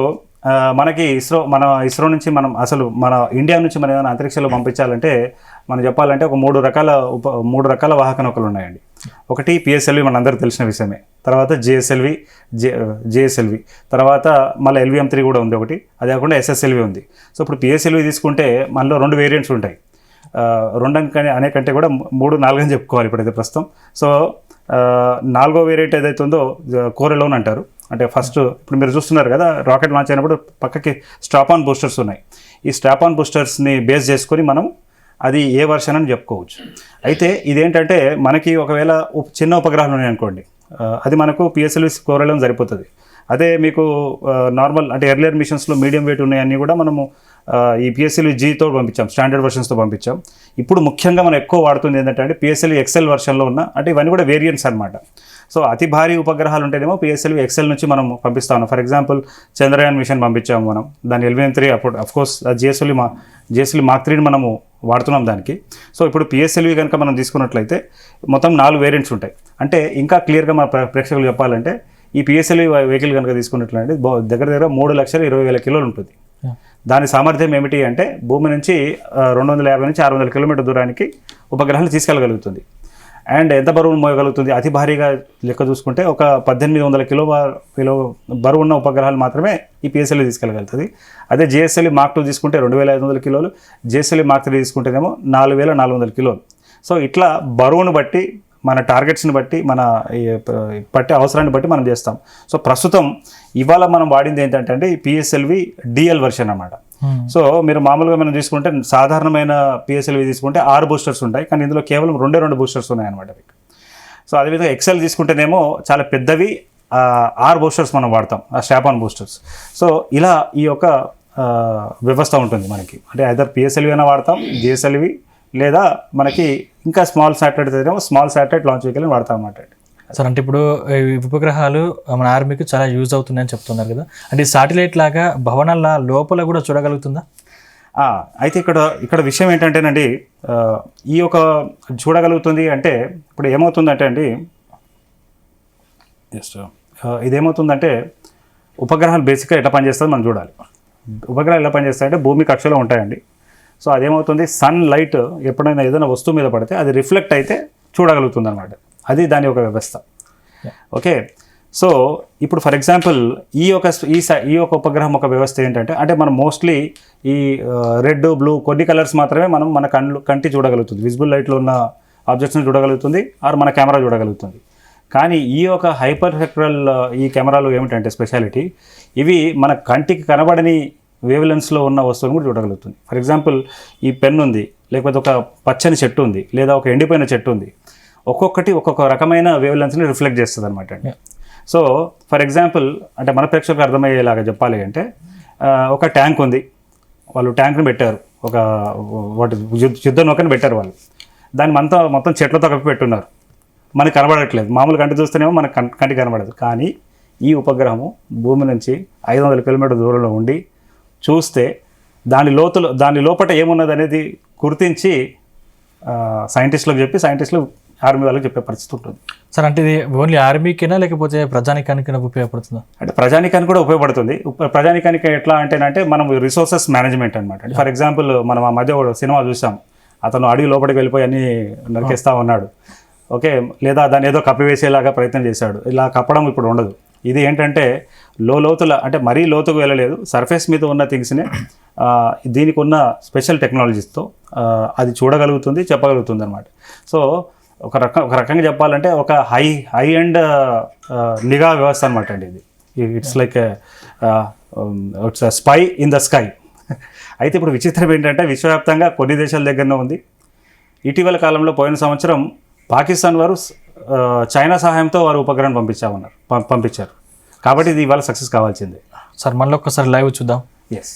మనకి ఇస్రో నుంచి మనం అసలు మన ఇండియా నుంచి మనం ఏదైనా అంతరిక్షంలో పంపించాలంటే మనం చెప్పాలంటే ఒక మూడు రకాల వాహక నౌకలు ఉన్నాయండి. ఒకటి పిఎస్ఎల్వి మనందరికీ తెలిసిన విషయమే, తర్వాత జిఎస్ఎల్వి, తర్వాత మళ్ళీ LVM-3 కూడా ఉంది ఒకటి, అదే కాకుండా SSLV ఉంది. సో ఇప్పుడు పిఎస్ఎల్వి తీసుకుంటే మనలో 2 వేరియంట్స్ ఉంటాయి. 2 అనే కంటే కూడా 3-4 అని చెప్పుకోవాలి ఇప్పుడైతే ప్రస్తుతం. సో 4వ వేరియంట్ ఏదైతే ఉందో కోర్ ఎలోన్ అంటారు. అంటే ఫస్ట్ ఇప్పుడు మీరు చూస్తున్నారు కదా, రాకెట్ లాంచ్ అయినప్పుడు పక్కకి స్ట్రాప్ ఆన్ బూస్టర్స్ ఉన్నాయి. ఈ స్ట్రాప్ ఆన్ బూస్టర్స్ని బేస్ చేసుకొని మనం అది ఏ వర్షన్ అని చెప్పుకోవచ్చు. అయితే ఇదేంటంటే మనకి ఒకవేళ చిన్న ఉపగ్రహాలు ఉన్నాయనుకోండి, అది మనకు పిఎస్ఎల్వి కోర్ ఎలోన్ సరిపోతుంది. అదే మీకు నార్మల్ అంటే ఎర్లియర్ మిషన్స్లో మీడియం వెయిట్ ఉన్నాయన్నీ కూడా మనము ఈ పిఎస్ఎల్వి జీతో పంపించాం, స్టాండర్డ్ వర్షన్స్తో పంపించాం. ఇప్పుడు ముఖ్యంగా మనం ఎక్కువ వాడుతుంది ఏంటంటే పిఎస్ఎల్వి XL వర్షన్లో ఉన్న, అంటే ఇవన్నీ కూడా వేరియంట్స్ అనమాట. సో అతి భారీ ఉపగ్రహాలు ఉంటేనేమో పిఎస్ఎల్వి XL నుంచి మనం పంపిస్తా ఉన్నాం. ఫర్ ఎగ్జాంపుల్ చంద్రయాన్ మిషన్ పంపించాము మనం, దాని LVM-3 అప్పుడు అఫ్కోర్స్ జిఎస్ఎల్వి Mark 3 మనము వాడుతున్నాం దానికి. సో ఇప్పుడు పిఎస్ఎల్వి కనుక మనం తీసుకున్నట్లయితే మొత్తం 4 వేరియంట్స్ ఉంటాయి. అంటే ఇంకా క్లియర్గా మన ప్రేక్షకులు చెప్పాలంటే ఈ పిఎస్ఎల్వి వెహికల్ కనుక తీసుకున్నట్లయితే దగ్గర 3,20,000 కిలోలు ఉంటుంది. దాని సామర్థ్యం ఏమిటి అంటే భూమి నుంచి 250 నుంచి 600 కిలోమీటర్ దూరానికి ఉపగ్రహాలు తీసుకెళ్ళగలుగుతుంది. అండ్ ఎంత బరువు మోయగలుగుతుంది? అతి భారీగా లెక్క చూసుకుంటే ఒక 1,800 కిలో బరువు ఉన్న ఉపగ్రహాలు మాత్రమే ఈ పిఎస్ఎల్వి తీసుకెళ్ళగలుగుతుంది. అదే జిఎస్ఎల్వి Mark 2 తీసుకుంటే 2,500 కిలోలు, జిఎస్ఎల్వి Mark 3 తీసుకుంటేనేమో 4,400 కిలోలు. సో ఇట్లా బరువును బట్టి, మన టార్గెట్స్ని బట్టి, మన పట్టే అవసరాన్ని బట్టి మనం చేస్తాం. సో ప్రస్తుతం ఇవాళ మనం వాడింది ఏంటంటే ఈ పిఎస్ఎల్వి డిఎల్ వర్షన్ అన్నమాట. సో మీరు మామూలుగా మనం తీసుకుంటే సాధారణమైన పిఎస్ఎల్వి తీసుకుంటే 6 బూస్టర్స్ ఉంటాయి, కానీ ఇందులో కేవలం 2 బూస్టర్స్ ఉన్నాయన్నమాట. సో అదేవిధంగా XL తీసుకుంటేనేమో చాలా పెద్దవి 6 బూస్టర్స్ మనం వాడతాం, ఆ స్ట్రాప్ ఆన్ బూస్టర్స్. సో ఇలా ఈ యొక్క వ్యవస్థ ఉంటుంది మనకి. అంటే ఐదర్ పిఎస్ఎల్వి అయినా వాడతాం, జిఎస్ఎల్వి, లేదా మనకి ఇంకా స్మాల్ శాటిలైట్ లాంచ్ వెహికల్ వాడతాం అన్నమాట. సార్ అంటే ఇప్పుడు ఈ ఉపగ్రహాలు మన ఆర్మీకి చాలా యూజ్ అవుతున్నాయని చెప్తున్నారు కదా, అంటే శాటిలైట్ లాగా భవనాల లోపల కూడా చూడగలుగుతుందా? అయితే ఇక్కడ విషయం ఏంటంటేనండి, ఈ యొక్క చూడగలుగుతుంది అంటే ఇప్పుడు ఏమవుతుందంటే అండి, ఇదేమవుతుందంటే ఉపగ్రహాలు బేసిక్గా ఎట్లా పనిచేస్తుంది మనం చూడాలి. ఉపగ్రహాలు ఎలా పనిచేస్తాయంటే భూమి కక్షలో ఉంటాయండి. సో అదేమవుతుంది, సన్ లైట్ ఎప్పుడైనా ఏదైనా వస్తువు మీద పడితే అది రిఫ్లెక్ట్ అయితే చూడగలుగుతుంది అనమాట. అది దాని యొక్క వ్యవస్థ. ఓకే, సో ఇప్పుడు ఫర్ ఎగ్జాంపుల్ ఈ యొక్క ఉపగ్రహం ఒక వ్యవస్థ ఏంటంటే, అంటే మనం మోస్ట్లీ ఈ రెడ్, బ్లూ కొన్ని కలర్స్ మాత్రమే మనం మన కంటి చూడగలుగుతుంది. విజిబుల్ లైట్లో ఉన్న ఆబ్జెక్ట్స్ని చూడగలుగుతుంది, ఆర్ మన కెమెరా చూడగలుగుతుంది. కానీ ఈ యొక్క హైపర్ స్పెక్ట్రల్ ఈ కెమెరాలు ఏమిటంటే స్పెషాలిటీ, ఇవి మన కంటికి కనబడని వేవ్ లెన్స్లో ఉన్న వస్తువును కూడా చూడగలుగుతుంది. ఫర్ ఎగ్జాంపుల్ ఈ పెన్ ఉంది, లేకపోతే ఒక పచ్చని చెట్టు ఉంది, లేదా ఒక ఎండిపోయిన చెట్టు ఉంది, ఒక్కొక్కటి ఒక్కొక్క రకమైన వేవ్ లెన్స్ని రిఫ్లెక్ట్ చేస్తుంది అనమాట అండి. సో ఫర్ ఎగ్జాంపుల్ అంటే మన ప్రేక్షకులకు అర్థమయ్యేలాగా చెప్పాలి అంటే, ఒక ట్యాంక్ ఉంది, వాళ్ళు ట్యాంక్ని పెట్టారు, ఒక యుద్ధ నౌకని పెట్టారు వాళ్ళు, దాన్ని మొత్తం చెట్లతో కప్పి పెట్టున్నారు. మనకు కనబడట్లేదు, మామూలు కంటి చూస్తేనేమో మనకు కంటికి కనబడదు. కానీ ఈ ఉపగ్రహము భూమి నుంచి 500 కిలోమీటర్ దూరంలో ఉండి చూస్తే దాని లోపల ఏమున్నది అనేది గుర్తించి సైంటిస్టులకు చెప్పి సైంటిస్టులు ఆర్మీ వాళ్ళకి చెప్పే పరిస్థితి ఉంటుంది. సార్ అంటే ఇది ఓన్లీ ఆర్మీకైనా లేకపోతే ప్రజానికానికైనా ఉపయోగపడుతుందా? అంటే ప్రజానికానికి కూడా ఉపయోగపడుతుంది. ప్రజానికానికి ఎట్లా అంటేనంటే మనం రిసోర్సెస్ మేనేజ్మెంట్ అనమాట. ఫర్ ఎగ్జాంపుల్ మనం ఆ మధ్య సినిమా చూసాం, అతను అడవి లోపలికి వెళ్ళిపోయి అన్నీ నరికేస్తూ ఉన్నాడు. ఓకే, లేదా దాన్ని ఏదో కప్పివేసేలాగా ప్రయత్నం చేశాడు. ఇలా కప్పడం ఇప్పుడు ఉండదు. ఇది ఏంటంటే లోతుల అంటే మరీ లోతుకు వెళ్ళలేదు, సర్ఫేస్ మీద ఉన్న థింగ్స్ని దీనికి ఉన్న స్పెషల్ టెక్నాలజీస్తో అది చూడగలుగుతుంది, చెప్పగలుగుతుంది అనమాట. సో ఒక రకంగా చెప్పాలంటే ఒక హై అండ్ నిఘా వ్యవస్థ అనమాట అండి ఇది. It's like it's spy in the sky. అయితే ఇప్పుడు విచిత్రం ఏంటంటే విశ్వవ్యాప్తంగా కొన్ని దేశాల దగ్గరనే ఉంది. ఇటీవల కాలంలో పోయిన సంవత్సరం పాకిస్తాన్ వారు చైనా సహాయంతో వారు ఉపగ్రహం పంపించారు. కాబట్టి ఇది ఇవాళ సక్సెస్ కావాల్సిందే. సార్ మళ్ళీ ఒక్కసారి లైవ్ చూద్దాం. Yes.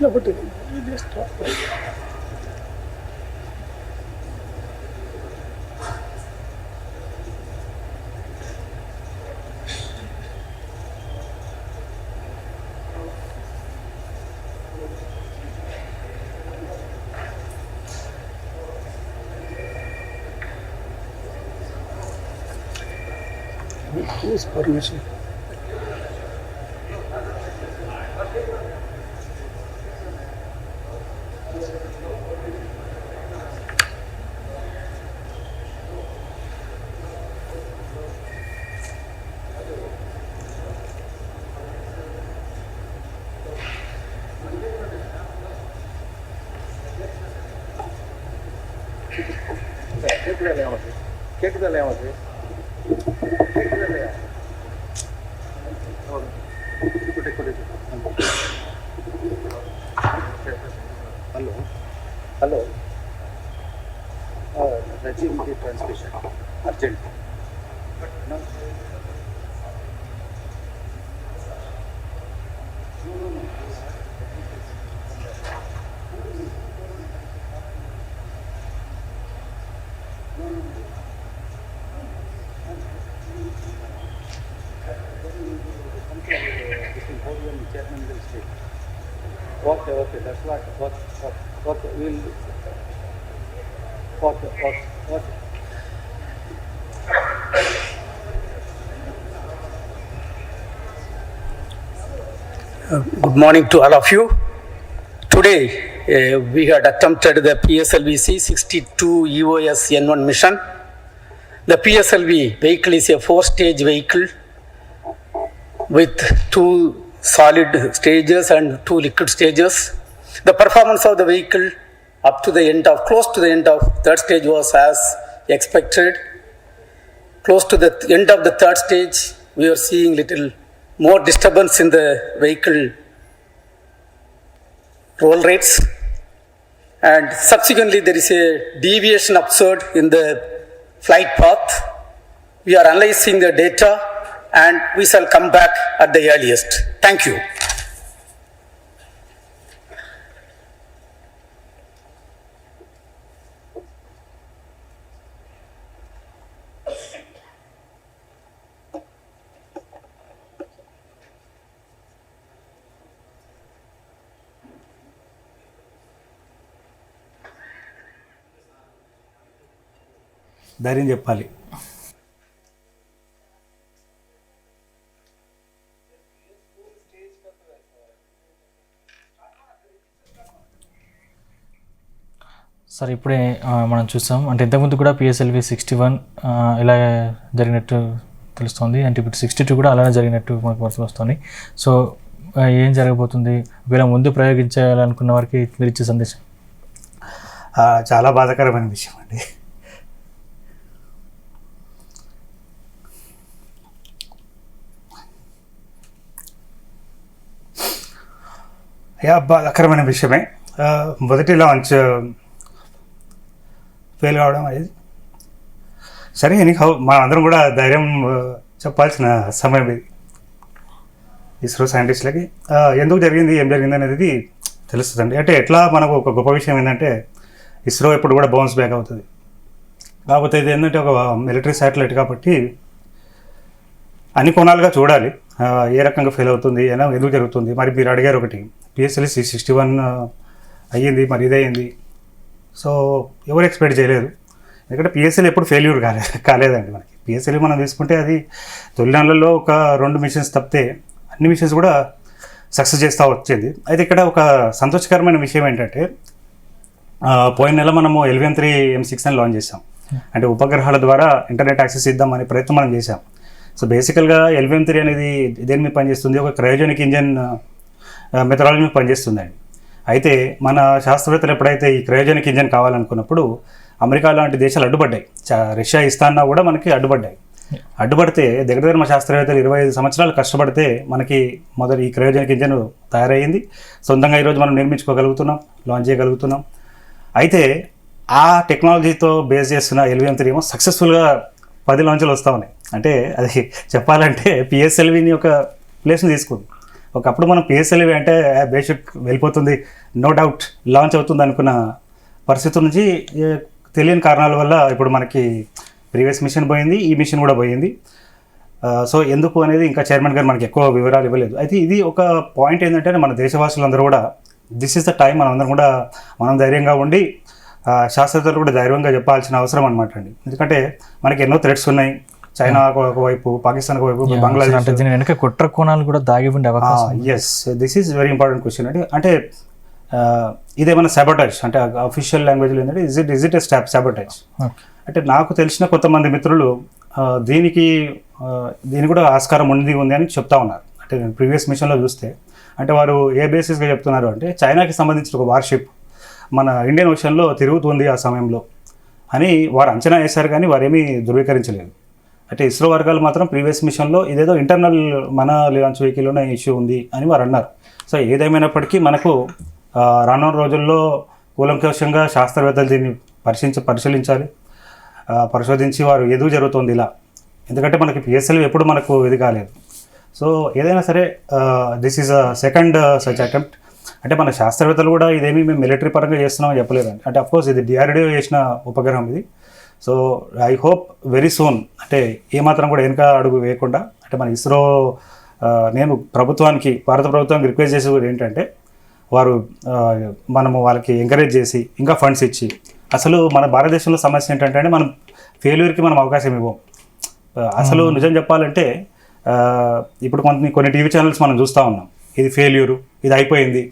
No, but you just talk. Whose permission? Hello. Resume the transmission. Urgent. No. Chairman will stay. Okay, that's what. Okay, we'll. Okay. Good morning to all of you. Today, we had attempted the PSLV C62 EOS N1 mission. The PSLV vehicle is a 4-stage vehicle with 2 solid stages and 2 liquid stages. The performance of the vehicle close to the end of 3rd stage was as expected. Close to the end of the 3rd stage, we are seeing little more disturbance in the vehicle roll rates, and subsequently there is a deviation observed in the flight path. We are analyzing the data and we shall come back at the earliest. Thank you. ధైర్యం చెప్పాలి. Sir ఇప్పుడే మనం చూసాం, అంటే ఇంతకుముందు కూడా PSLV 61 ఇలా జరిగినట్టు తెలుస్తుంది, అంటే ఇప్పుడు 62 కూడా అలానే జరిగినట్టు మనకు వస్తుంది. సో ఏం జరగబోతుంది, వీళ్ళ ముందు ప్రయోగించాలనుకున్న వారికి మీరు ఇచ్చే సందేశం? చాలా బాధాకరమైన విషయం అండి. బాధాకరమైన విషయమే. మొదటి లాంచ్ ఫెయిల్ కావడం అనేది సరే. మనం అందరం కూడా ధైర్యం చెప్పాల్సిన సమయం ఇది ఇస్రో సైంటిస్టులకి. ఎందుకు జరిగింది, ఏం జరిగింది అనేది తెలుస్తుందండి. అంటే ఎట్లా మనకు ఒక గొప్ప విషయం ఏంటంటే ఇస్రో ఎప్పుడు కూడా బౌన్స్ బ్యాక్ అవుతుంది. కాకపోతే ఇది ఏంటంటే ఒక మిలిటరీ శాటిలైట్ కాబట్టి అన్ని కోణాలుగా చూడాలి. ఏ రకంగా ఫెయిల్ అవుతుంది, ఎందుకు జరుగుతుంది. మరి మీరు అడిగారు ఒకటి, PSLV C61 అయ్యింది, మరి ఇదయ్యింది. సో ఎవరు ఎక్స్పెక్ట్ చేయలేదు, ఎందుకంటే PSLV ఎప్పుడు ఫెయిల్యూర్ కాలేదండి. మనకి PSLV మనం తీసుకుంటే అది తొలినాళ్ళలో ఒక 2 మిషన్స్ తప్పితే అన్ని మిషన్స్ కూడా సక్సెస్ చేస్తూ వచ్చింది. అయితే ఇక్కడ ఒక సంతోషకరమైన విషయం ఏంటంటే పోయిన నెల మనము LVM-3 M6 అని లాంచ్ చేసాం. అంటే ఉపగ్రహాల ద్వారా ఇంటర్నెట్ యాక్సెస్ ఇద్దామనే ప్రయత్నం మనం చేసాం. సో బేసికల్గా LVM-3 అనేది దేని మీద పనిచేస్తుంది, ఒక క్రయోజనిక్ ఇంజన్ మెథడాలజీ మీద పనిచేస్తుందండి. అయితే మన శాస్త్రవేత్తలు ఎప్పుడైతే ఈ క్రయోజనిక్ ఇంజన్ కావాలనుకున్నప్పుడు అమెరికా లాంటి దేశాలు అడ్డుపడ్డాయి. రష్యా ఇస్తాన్నా కూడా మనకి అడ్డుపడ్డాయి. అడ్డుపడితే దగ్గర మా శాస్త్రవేత్తలు 25 సంవత్సరాలు కష్టపడితే మనకి మొదటి ఈ క్రయోజనిక్ ఇంజన్ తయారయ్యింది. సొంతంగా ఈరోజు మనం నిర్మించుకోగలుగుతున్నాం, లాంచ్ చేయగలుగుతున్నాం. అయితే ఆ టెక్నాలజీతో బేస్ చేస్తున్న LVM-3 ఏమో సక్సెస్ఫుల్గా 10 లాంచ్లు వస్తూ ఉన్నాయి. అంటే అది చెప్పాలంటే PSLVని ఒక ప్లేస్ని తీసుకుంది. ఒకప్పుడు మనం PSLV అంటే బేసిక్ వెళ్ళిపోతుంది, నో డౌట్ లాంచ్ అవుతుంది అనుకున్న పరిస్థితి నుంచి తెలియని కారణాల వల్ల ఇప్పుడు మనకి ప్రీవియస్ మిషన్ పోయింది, ఈ మిషన్ కూడా పోయింది. సో ఎందుకు అనేది ఇంకా చైర్మన్ గారు మనకి ఎక్కువ వివరాలు ఇవ్వలేదు. అయితే ఇది ఒక పాయింట్ ఏంటంటే మన దేశవాసులందరూ కూడా దిస్ ఈస్ ద టైం, మనందరం కూడా మనం ధైర్యంగా ఉండి శాస్త్రవేత్తలు కూడా ధైర్యంగా చెప్పాల్సిన అవసరం అనమాట అండి. ఎందుకంటే మనకి ఎన్నో థ్రెట్స్ ఉన్నాయి, చైనా ఒకవైపు, పాకిస్తాన్ ఒకవైపు, అంటే బంగ్లాదేశ్. దీని వెనక కుట్ర కోణాలు కూడా దాగి ఉండే అవకాశం. Yes, this is very important question అండి. అంటే ఇదేమైనా సాబోటేజ్ అంటే అఫీషియల్ లాంగ్వేజ్లో ఏంటంటే ఇజ్ ఇట్ ఏ సాబోటేజ్ అంటే నాకు తెలిసిన కొంతమంది మిత్రులు దీనికి కూడా ఆస్కారం ఉంది అని చెప్తా ఉన్నారు. అంటే నేను ప్రీవియస్ మిషన్లో చూస్తే అంటే వారు ఏ బేసిస్గా చెప్తున్నారు అంటే చైనాకి సంబంధించిన ఒక వార్షిప్ మన ఇండియన్ ఓషన్లో తిరుగుతుంది ఆ సమయంలో అని వారు అంచనా వేశారు, కానీ వారేమీ ధృవీకరించలేదు. అంటే ఇస్రో వర్గాలు మాత్రం ప్రీవియస్ మిషన్లో ఇదేదో ఇంటర్నల్ మన లాంచ్ వెహికల్లోనే ఇష్యూ ఉంది అని వారు అన్నారు. సో ఏదేమైనప్పటికీ మనకు రానున్న రోజుల్లో కూలంకషంగా శాస్త్రవేత్తలు దీన్ని పరిశీలించాలి, పరిశోధించి వారు ఎదుగు జరుగుతుంది ఇలా. ఎందుకంటే మనకి పిఎస్ఎల్వి ఎప్పుడు మనకు ఇది కాలేదు. సో ఏదైనా సరే this is a second such attempt. అంటే మన శాస్త్రవేత్తలు కూడా ఇదేమీ మేము మిలిటరీ పరంగా చేస్తున్నామని చెప్పలేదండి. అంటే అఫ్కోర్స్ ఇది DRDO చేసిన ఉపగ్రహం ఇది. So I hope very soon అంటే ఏమాత్రం కూడా వెనుక అడుగు వేయకుండా అంటే మన ఇస్రో నేను భారత ప్రభుత్వానికి రిక్వెస్ట్ చేసేది కూడా ఏంటంటే వారు మనము వాళ్ళకి ఎంకరేజ్ చేసి ఇంకా ఫండ్స్ ఇచ్చి, అసలు మన భారతదేశంలో సమస్య ఏంటంటే మనం ఫెయిల్యూర్కి మనం అవకాశం ఇవ్వం. అసలు నిజం చెప్పాలంటే ఇప్పుడు కొన్ని టీవీ ఛానల్స్ మనం చూస్తూ ఉన్నాం, ఇది ఫెయిల్యూరు, ఇది అయిపోయింది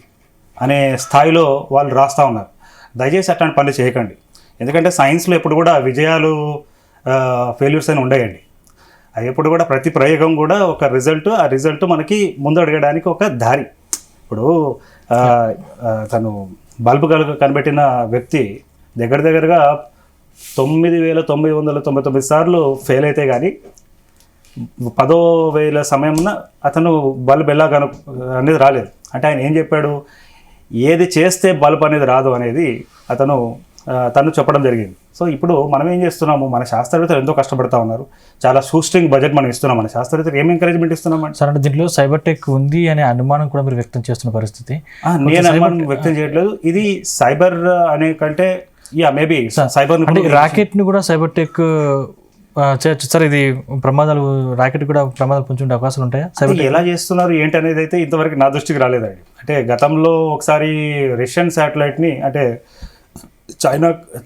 అనే స్థాయిలో వాళ్ళు రాస్తూ ఉన్నారు. దయచేసి అట్లాంటి పనులు చేయకండి. ఎందుకంటే సైన్స్లో ఎప్పుడు కూడా విజయాలు ఫెయిల్యూర్స్ అని ఉండయండి. అది ఎప్పుడు కూడా ప్రతి ప్రయోగం కూడా ఒక రిజల్ట్, ఆ రిజల్ట్ మనకి ముందు అడగడానికి ఒక దారి. ఇప్పుడు తను బల్బు కనిపెట్టిన వ్యక్తి దగ్గరగా 9,999 సార్లు ఫెయిల్ అయితే కానీ 10,000 సమయంలో అతను బల్బ్ ఎలా అనేది రాలేదు. అంటే ఆయన ఏం చెప్పాడు, ఏది చేస్తే బల్బ్ అనేది రాదు అనేది తను చెప్పడం జరిగింది. సో ఇప్పుడు మనం ఏం చేస్తున్నాము, మన శాస్త్రవేత్తలు ఎంతో కష్టపడతా ఉన్నారు, చాలా షూస్ట్రింగ్ బడ్జెట్ మనం ఇస్తున్నాం. మన శాస్త్రవేత్తలు ఏం ఎంకరేజ్మెంట్ ఇస్తున్నాం అంటే సార్, అంటే దీంట్లో సైబర్ టెక్ ఉంది అనే అనుమానం కూడా మీరు వ్యక్తం చేస్తున్న పరిస్థితి. నేను అనుమానం వ్యక్తం చేయట్లేదు. ఇది సైబర్ అనే కంటే మేబీ సైబర్ అంటే రాకెట్ని కూడా సైబర్ టెక్ చేయొచ్చు సార్. ఇది రాకెట్ కూడా ప్రమాదాలు పుంచుండే అవకాశాలు ఉంటాయా? సైబర్ ఎలా చేస్తున్నారు ఏంటి అనేది అయితే ఇంతవరకు నా దృష్టికి రాలేదండి. అంటే గతంలో ఒకసారి రష్యన్ శాటిలైట్ని అంటే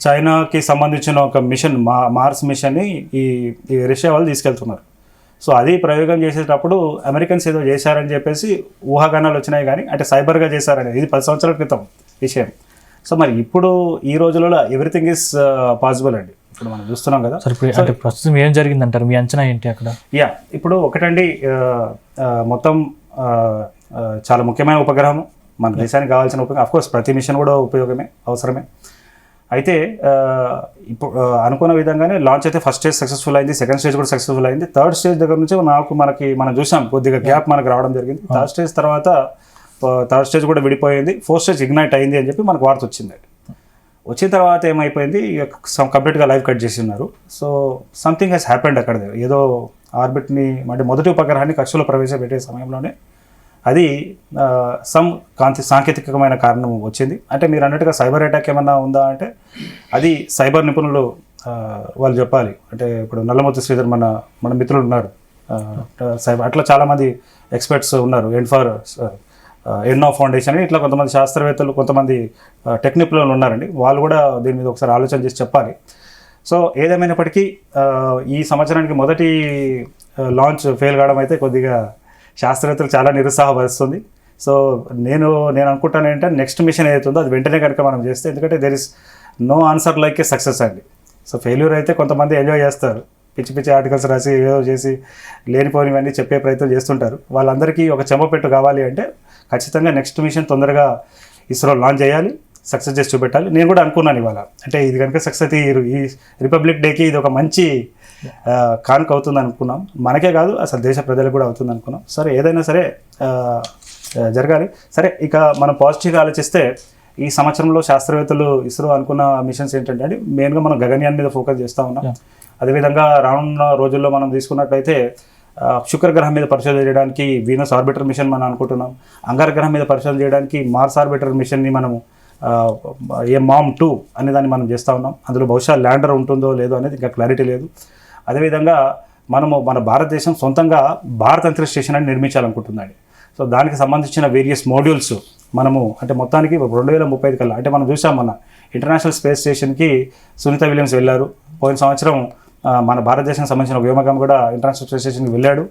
చైనాకి సంబంధించిన ఒక మిషన్ మార్స్ మిషన్ని ఈ రష్యా వాళ్ళు తీసుకెళ్తున్నారు. సో అది ప్రయోగం చేసేటప్పుడు అమెరికన్స్ ఏదో చేశారని చెప్పేసి ఊహాగానాలు వచ్చినాయి, కానీ అంటే సైబర్గా చేశారనేది ఇది 10 సంవత్సరాల క్రితం విషయం. సో మరి ఇప్పుడు ఈ రోజులలో ఎవ్రీథింగ్ ఈజ్ పాసిబుల్ అండి. ఇప్పుడు మనం చూస్తున్నాం కదా. అంటే ప్రస్తుతం ఏం జరిగిందంటారు, మీ అంచనా ఏంటి అక్కడ? ఇప్పుడు ఒకటండి, మొత్తం చాలా ముఖ్యమైన ఉపగ్రహం, మన దేశానికి కావాల్సిన ఉపగ్రహం. అఫ్కోర్స్ ప్రతి మిషన్ కూడా అవసరమే. అయితే ఇప్పుడు అనుకున్న విధంగానే లాంచ్ అయితే ఫస్ట్ స్టేజ్ సక్సెస్ఫుల్ అయింది, సెకండ్ స్టేజ్ కూడా సక్సెస్ఫుల్ అయింది. థర్డ్ స్టేజ్ దగ్గర నుంచి మనం చూసాం కొద్దిగా గ్యాప్ మనకు రావడం జరిగింది. థర్డ్ స్టేజ్ తర్వాత థర్డ్ స్టేజ్ కూడా విడిపోయింది, ఫోర్త్ స్టేజ్ ఇగ్నైట్ అయింది అని చెప్పి మనకు వార్త వచ్చింది. వచ్చిన తర్వాత ఏమైపోయింది, కంప్లీట్గా లైవ్ కట్ చేసి ఉన్నారు. సో సంథింగ్ హెస్ హ్యాపెండ్ అక్కడ. ఏదో ఆర్బిట్ని అంటే మొదటి ఉపగ్రహాన్ని కక్షలో ప్రవేశపెట్టే సమయంలోనే అది సాంకేతికమైన కారణం వచ్చింది. అంటే మీరు అన్నట్టుగా సైబర్ అటాక్ ఏమన్నా ఉందా అంటే అది సైబర్ నిపుణులు వాళ్ళు చెప్పాలి. అంటే ఇప్పుడు నల్లమూర్తి శ్రీధర్ మన మిత్రులు ఉన్నారు, సైబర్ అట్లా చాలామంది ఎక్స్పర్ట్స్ ఉన్నారు, ఎన్నో ఫౌండేషన్ అని ఇట్లా కొంతమంది శాస్త్రవేత్తలు, కొంతమంది టెక్నికల్ ఉన్నారండి. వాళ్ళు కూడా దీని మీద ఒకసారి ఆలోచన చేసి చెప్పాలి. సో ఏదేమైనప్పటికీ ఈ సంవత్సరానికి మొదటి లాంచ్ ఫెయిల్ కావడం అయితే కొద్దిగా శాస్త్రవేత్తలు చాలా నిరుత్సాహపరుస్తుంది. సో నేను అనుకుంటాను ఏంటంటే నెక్స్ట్ మిషన్ ఏదైతుందో అది వెంటనే కనుక మనం చేస్తే, ఎందుకంటే there is no answer like a success అండి. సో ఫెయిల్యూర్ అయితే కొంతమంది ఎంజాయ్ చేస్తారు, పిచ్చి ఆర్టికల్స్ రాసి ఏదో చేసి లేనిపోనివన్నీ చెప్పే ప్రయత్నం చేస్తుంటారు. వాళ్ళందరికీ ఒక చెంపపెట్టు కావాలి అంటే ఖచ్చితంగా నెక్స్ట్ మిషన్ తొందరగా ఇస్రో లాంచ్ చేయాలి, సక్సెస్ చేసి చూపెట్టాలి. నేను కూడా అనుకున్నాను ఇవాళ, అంటే ఇది కనుక సక్సెస్ అయితే ఈ రిపబ్లిక్ డేకి ఇది ఒక మంచి కానుక అవుతుంది అనుకున్నాం. మనకే కాదు అసలు దేశ ప్రజలకు కూడా అవుతుంది అనుకున్నాం. సరే ఏదైనా సరే జరగాలి. సరే ఇక మనం పాజిటివ్గా ఆలోచిస్తే ఈ సంవత్సరంలో శాస్త్రవేత్తలు ఇస్రో అనుకున్న మిషన్స్ ఏంటంటే మెయిన్గా మనం గగన్యాన్ మీద ఫోకస్ చేస్తూ ఉన్నాం. అదేవిధంగా రానున్న రోజుల్లో మనం తీసుకున్నట్లయితే శుక్రగ్రహం మీద పరిశోధన చేయడానికి వీనస్ ఆర్బిటర్ మిషన్ మనం అనుకుంటున్నాం. అంగారగ్రహం మీద పరిశోధన చేయడానికి మార్స్ ఆర్బిటర్ మిషన్ని మనము MOM-2 అనే దాన్ని మనం చేస్తూ ఉన్నాం. అందులో బహుశా ల్యాండర్ ఉంటుందో లేదో అనేది ఇంకా క్లారిటీ లేదు. అదేవిధంగా మన భారతదేశం సొంతంగా భారత అంతరిక్ష స్టేషన్ అని నిర్మించాలనుకుంటుందండి. సో దానికి సంబంధించిన వేరియస్ మోడ్యూల్స్ మనము అంటే మొత్తానికి 2035 కల్లా అంటే మనం చూసాం, మన ఇంటర్నేషనల్ స్పేస్ స్టేషన్కి సునీత విలియమ్స్ వెళ్ళారు. పోయిన సంవత్సరం మన భారతదేశానికి సంబంధించిన వ్యోమగామి కూడా ఇంటర్నేషనల్ స్పేస్ స్టేషన్కి వెళ్ళాడు.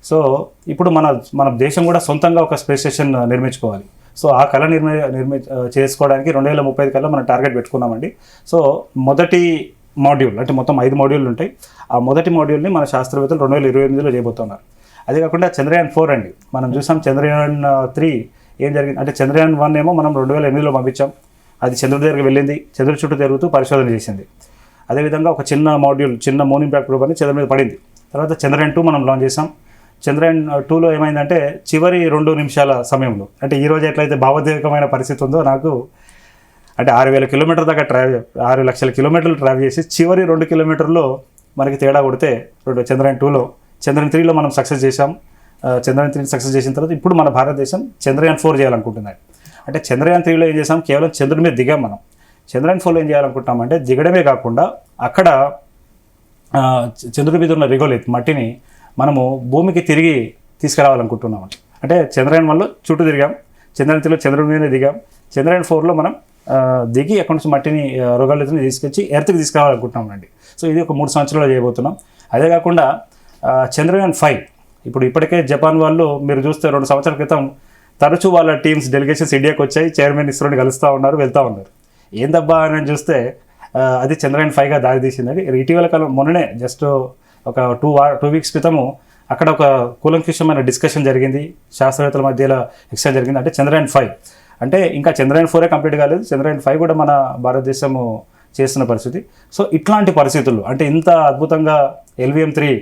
సో ఇప్పుడు మన దేశం కూడా సొంతంగా ఒక స్పేస్ స్టేషన్ నిర్మించుకోవాలి. సో ఆ కళ చేసుకోవడానికి 2035 కల్లా మనం టార్గెట్ పెట్టుకున్నామండి. సో మొదటి మాడ్యూల్ అంటే మొత్తం 5 మాడ్యూల్ ఉంటాయి. ఆ మొదటి మాడ్యూల్ని మన శాస్త్రవేత్తలు 2028లో చేయబోతున్నారు. అదే కాకుండా చంద్రయాన్ 4 అండి, మనం చూసాం. చంద్రయాన్ 3 ఏం జరిగింది అంటే చంద్రయాన్ 1 ఏమో మనం 2008లో పంపించాం. అది చంద్రుడి దగ్గరికి వెళ్ళింది, చంద్రుడి చుట్టూ తిరుగుతూ పరిశోధన చేసింది. అదేవిధంగా ఒక చిన్న మాడ్యూల్, చిన్న మూన్ ఇంపాక్ట్ ప్రోబ్ అని చంద్రుడి మీద పడింది. తర్వాత చంద్రయాన్ 2 మనం లాంచ్ చేసాం. చంద్రయాన్ 2లో ఏమైందంటే చివరి 2 నిమిషాల సమయంలో, అంటే ఈరోజు ఎట్లయితే భావోద్వేగమైన పరిస్థితి ఉందో, నాకు అంటే 6,000 కిలోమీటర్ దాకా 6 లక్షల కిలోమీటర్లు ట్రావెల్ చేసి చివరి 2 కిలోమీటర్లో మనకి తేడా కొడితే చంద్రయాన్ 2లో, చంద్రయాన్ 3లో మనం సక్సెస్ చేసాం. చంద్రయాన్ 3 సక్సెస్ చేసిన తర్వాత ఇప్పుడు మన భారతదేశం చంద్రయాన్ 4 చేయాలనుకుంటున్నాడు. అంటే చంద్రయాన్ 3లో ఏం చేసాం, కేవలం చంద్రుడి మీద దిగాం మనం. చంద్రయాన్ 4లో ఏం చేయాలనుకుంటామంటే దిగడమే కాకుండా అక్కడ చంద్రుడి మీద ఉన్న రిగోలిత్ మట్టిని మనము భూమికి తిరిగి తీసుకురావాలనుకుంటున్నాం. అంటే చంద్రయాన్ 1లో చుట్టూ తిరిగాం, చంద్రయాన్ 3లో చంద్రుడి మీద దిగాం, చంద్రయాన్ 4లో మనం దిగి అక్కడి నుంచి మట్టిని రిగోలిత్ని తీసుకొచ్చి ఎర్త్కి తీసుకురావాలనుకుంటున్నాం అండి. సో ఇది ఒక 3 సంవత్సరాలు చేయబోతున్నాం. అదే కాకుండా చంద్రయాన్ 5 ఇప్పటికే జపాన్ వాళ్ళు మీరు చూస్తే 2 సంవత్సరాల క్రితం తరచూ వాళ్ళ టీమ్స్ డెలిగేషన్స్ ఇండియాకి వచ్చాయి, చైర్మన్ ఇస్రోని కలుస్తూ ఉన్నారు, వెళ్తూ ఉన్నారు. ఏందబ్బా అని చూస్తే అది చంద్రయాన్ 5గా దారి తీసింది. ఇటీవల కాలం మొన్ననే జస్ట్ ఒక 2 వీక్స్ క్రితము అక్కడ ఒక కూలంకషమైన డిస్కషన్ జరిగింది, శాస్త్రవేత్తల మధ్యలో ఎక్స్చేంజ్ జరిగింది. అంటే చంద్రయాన్ 5 అంటే ఇంకా చంద్రయాన్ 4 కంప్లీట్ కాలేదు, చంద్రయాన్ 5 కూడా మన భారతదేశము చేస్తున్న పరిస్థితి. సో ఇట్లాంటి పరిస్థితుల్లో అంటే ఇంత అద్భుతంగా LVM-3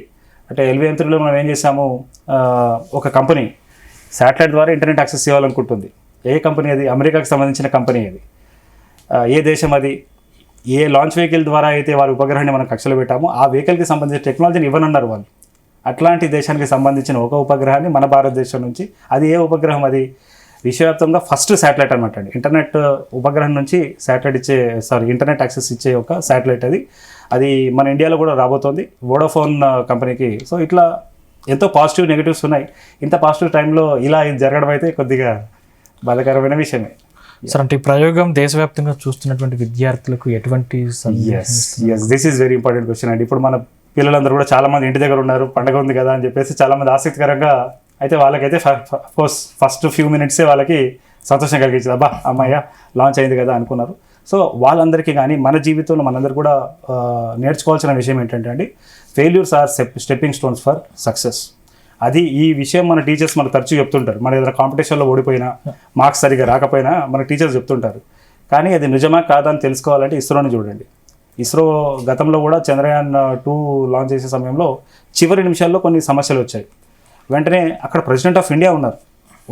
అంటే LVM-3లో మనం ఏం చేసాము, ఒక కంపెనీ శాటిలైట్ ద్వారా ఇంటర్నెట్ యాక్సెస్ ఇవ్వాలనుకుంటుంది. ఏ కంపెనీ అది? అమెరికాకి సంబంధించిన కంపెనీ అది. ఏ దేశం అది? ఏ లాంచ్ వెహికల్ ద్వారా అయితే వారి ఉపగ్రహాన్ని మనం కక్షలో పెట్టామో ఆ వెహికల్కి సంబంధించిన టెక్నాలజీని ఇవ్వనన్నారు వాళ్ళు. అట్లాంటి దేశానికి సంబంధించిన ఒక ఉపగ్రహాన్ని మన భారతదేశం నుంచి, అది ఏ ఉపగ్రహం అది? విశ్వవ్యాప్తంగా ఫస్ట్ శాటిలైట్ అనమాట అండి. ఇంటర్నెట్ ఉపగ్రహం నుంచి ఇంటర్నెట్ యాక్సెస్ ఇచ్చే ఒక శాటిలైట్ అది మన ఇండియాలో కూడా రాబోతోంది వోడాఫోన్ కంపెనీకి. సో ఇట్లా ఎంతో పాజిటివ్ నెగిటివ్స్ ఉన్నాయి. ఇంత పాజిటివ్ టైంలో ఇలా ఇది జరగడం అయితే కొద్దిగా బాధాకరమైన విషయమే. సార్, అంటే ఈ ప్రయోగం దేశవ్యాప్తంగా చూస్తున్నటువంటి విద్యార్థులకు ఎటువంటి this is very important question అండి. ఇప్పుడు మన పిల్లలందరూ కూడా చాలామంది ఇంటి దగ్గర ఉన్నారు, పండగ ఉంది కదా అని చెప్పేసి చాలామంది ఆసక్తికరంగా అయితే వాళ్ళకైతే కోర్స్ ఫస్ట్ ఫ్యూ మినిట్సే వాళ్ళకి సంతోషం కలిగించింది, అబ్బా అమ్మాయ్య లాంచ్ అయింది కదా అనుకున్నారు. సో వాళ్ళందరికీ కానీ మన జీవితంలో మనందరూ కూడా నేర్చుకోవాల్సిన విషయం ఏంటంటే అండి, failures are stepping stones for success. అది ఈ విషయం మన టీచర్స్ మనకు తరచూ చెప్తుంటారు. మన ఏదైనా కాంపిటీషన్లో ఓడిపోయినా, మార్క్స్ సరిగా రాకపోయినా మన టీచర్స్ చెప్తుంటారు. కానీ అది నిజమా కాదా అని తెలుసుకోవాలంటే ఇస్రోని చూడండి. ఇస్రో గతంలో కూడా చంద్రయాన్ 2 లాంచ్ చేసే సమయంలో చివరి నిమిషాల్లో కొన్ని సమస్యలు వచ్చాయి. వెంటనే అక్కడ ప్రెసిడెంట్ ఆఫ్ ఇండియా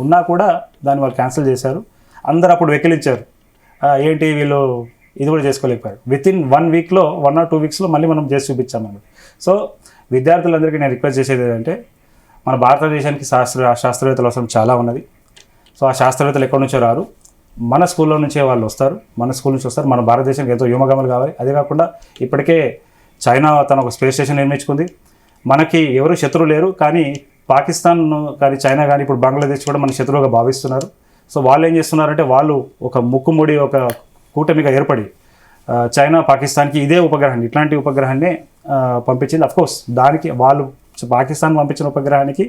ఉన్నా కూడా దాన్ని వాళ్ళు క్యాన్సిల్ చేశారు. అందరూ అప్పుడు వెకిలించారు, ఏంటి వీళ్ళు ఇది కూడా చేసుకోలేకపోయారు. వితిన్ 1 వీక్లో 1 or 2 వీక్స్లో మళ్ళీ మనం చేసి చూపించామన్నమాట. సో విద్యార్థులందరికీ నేను రిక్వెస్ట్ చేసేది ఏంటంటే, మన భారతదేశానికి శాస్త్రవేత్తల అవసరం చాలా ఉన్నది. సో ఆ శాస్త్రవేత్తలు ఎక్కడి నుంచో రారు, మన స్కూల్లో నుంచే వాళ్ళు వస్తారు, మన స్కూల్ నుంచి వస్తారు. మన భారతదేశానికి ఎంతో వ్యోమగాములు కావాలి. అదే కాకుండా ఇప్పటికే చైనా తన ఒక స్పేస్ స్టేషన్ నిర్మించుకుంది. మనకి ఎవరు శత్రువు లేరు, కానీ పాకిస్తాన్ కానీ చైనా కానీ ఇప్పుడు బంగ్లాదేశ్ కూడా మన శత్రువుగా భావిస్తున్నారు. సో వాళ్ళు ఏం చేస్తున్నారంటే, వాళ్ళు ఒక ముక్కుముడి ఒక కూటమిగా ఏర్పడి చైనా పాకిస్తాన్కి ఇదే ఉపగ్రహాన్ని, ఇట్లాంటి ఉపగ్రహాన్ని పంపించింది. అఫ్కోర్స్ దానికి వాళ్ళు పాకిస్తాన్ పంపించిన ఉపగ్రహానికి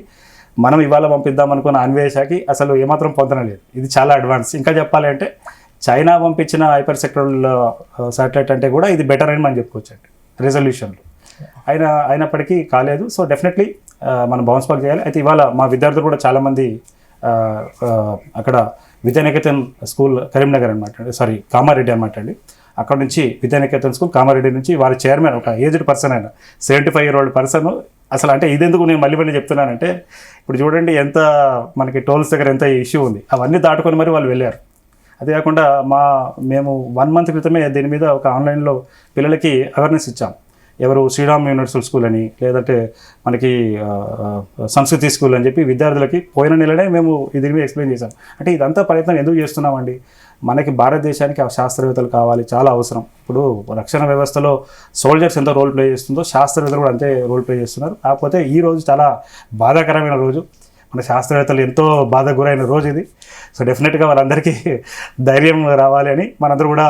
మనం ఇవాళ పంపిద్దాం అనుకున్న అన్వేషాకి అసలు ఏమాత్రం పొందడం లేదు. ఇది చాలా అడ్వాన్స్. ఇంకా చెప్పాలి అంటే చైనా పంపించిన హైపర్ సెక్టరల్ శాటిలైట్ అంటే కూడా ఇది బెటర్ అని మనం చెప్పుకోవచ్చు అండి రెజల్యూషన్లో. అయినప్పటికీ కాలేదు. సో డెఫినెట్లీ మనం బౌన్స్ బ్యాక్ చేయాలి. అయితే ఇవాళ మా విద్యార్థులు కూడా చాలామంది అక్కడ విద్యానికేతన్ స్కూల్ కరీంనగర్ కామారెడ్డి అనమాట అండి. అక్కడ నుంచి విద్యానికేతన్ స్కూల్ కామారెడ్డి నుంచి వారి చైర్మన్ ఒక ఏజ్డ్ పర్సన్, ఆయన 75 year old పర్సన్. అసలు అంటే ఇదెందుకు నేను మళ్ళీ చెప్తున్నానంటే, ఇప్పుడు చూడండి ఎంత మనకి టోల్స్ దగ్గర ఎంత ఇష్యూ ఉంది, అవన్నీ దాటుకొని మరి వాళ్ళు వెళ్ళారు. అదే కాకుండా మేము 1 month క్రితమే దీని మీద ఒక ఆన్లైన్లో పిల్లలకి అవేర్నెస్ ఇచ్చాం. ఎవరు శ్రీరామ్ యూనివర్సల్ స్కూల్ అని, లేదంటే మనకి సంస్కృతి స్కూల్ అని చెప్పి విద్యార్థులకి పోయిన నెలనే మేము దీని మీద ఎక్స్ప్లెయిన్ చేశాం. అంటే ఇదంతా ప్రయత్నం ఎందుకు చేస్తున్నామండి, మనకి భారతదేశానికి ఆ శాస్త్రవేత్తలు కావాలి, చాలా అవసరం. ఇప్పుడు రక్షణ వ్యవస్థలో సోల్జర్స్ ఎంత రోల్ ప్లే చేస్తుందో శాస్త్రవేత్తలు కూడా అంతే రోల్ ప్లే చేస్తున్నారు. కాకపోతే ఈ రోజు చాలా బాధాకరమైన రోజు, మన శాస్త్రవేత్తలు ఎంతో బాధకు గురైన రోజు ఇది. సో డెఫినెట్గా వాళ్ళందరికీ ధైర్యం రావాలి అని మనందరూ కూడా,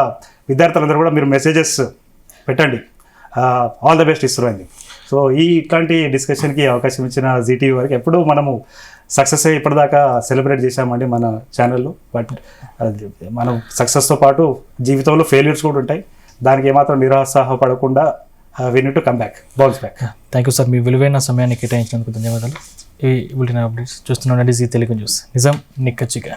విద్యార్థులందరూ కూడా మీరు మెసేజెస్ పెట్టండి. ఆల్ ద బెస్ట్ ఇస్రో అండి. సో ఇట్లాంటి డిస్కషన్కి అవకాశం ఇచ్చిన జీటీవీ వారికి ఎప్పుడూ మనము సక్సెస్ ఇప్పటిదాకా సెలబ్రేట్ చేశామండి మన ఛానల్లో. బట్ మనం సక్సెస్తో పాటు జీవితంలో ఫెయిల్యూర్స్ కూడా ఉంటాయి. దానికి ఏమాత్రం నిరుత్సాహపడకుండా we need to come back, bounce back. Thank you sir, మీ విలువైన సమయాన్ని కేటాయించినందుకు ధన్యవాదాలు. ఈ బులెటిన్ అప్డేట్స్ చూస్తున్నాం. జీ తెలుగు న్యూస్, నిజం నిక్కచ్చిగా.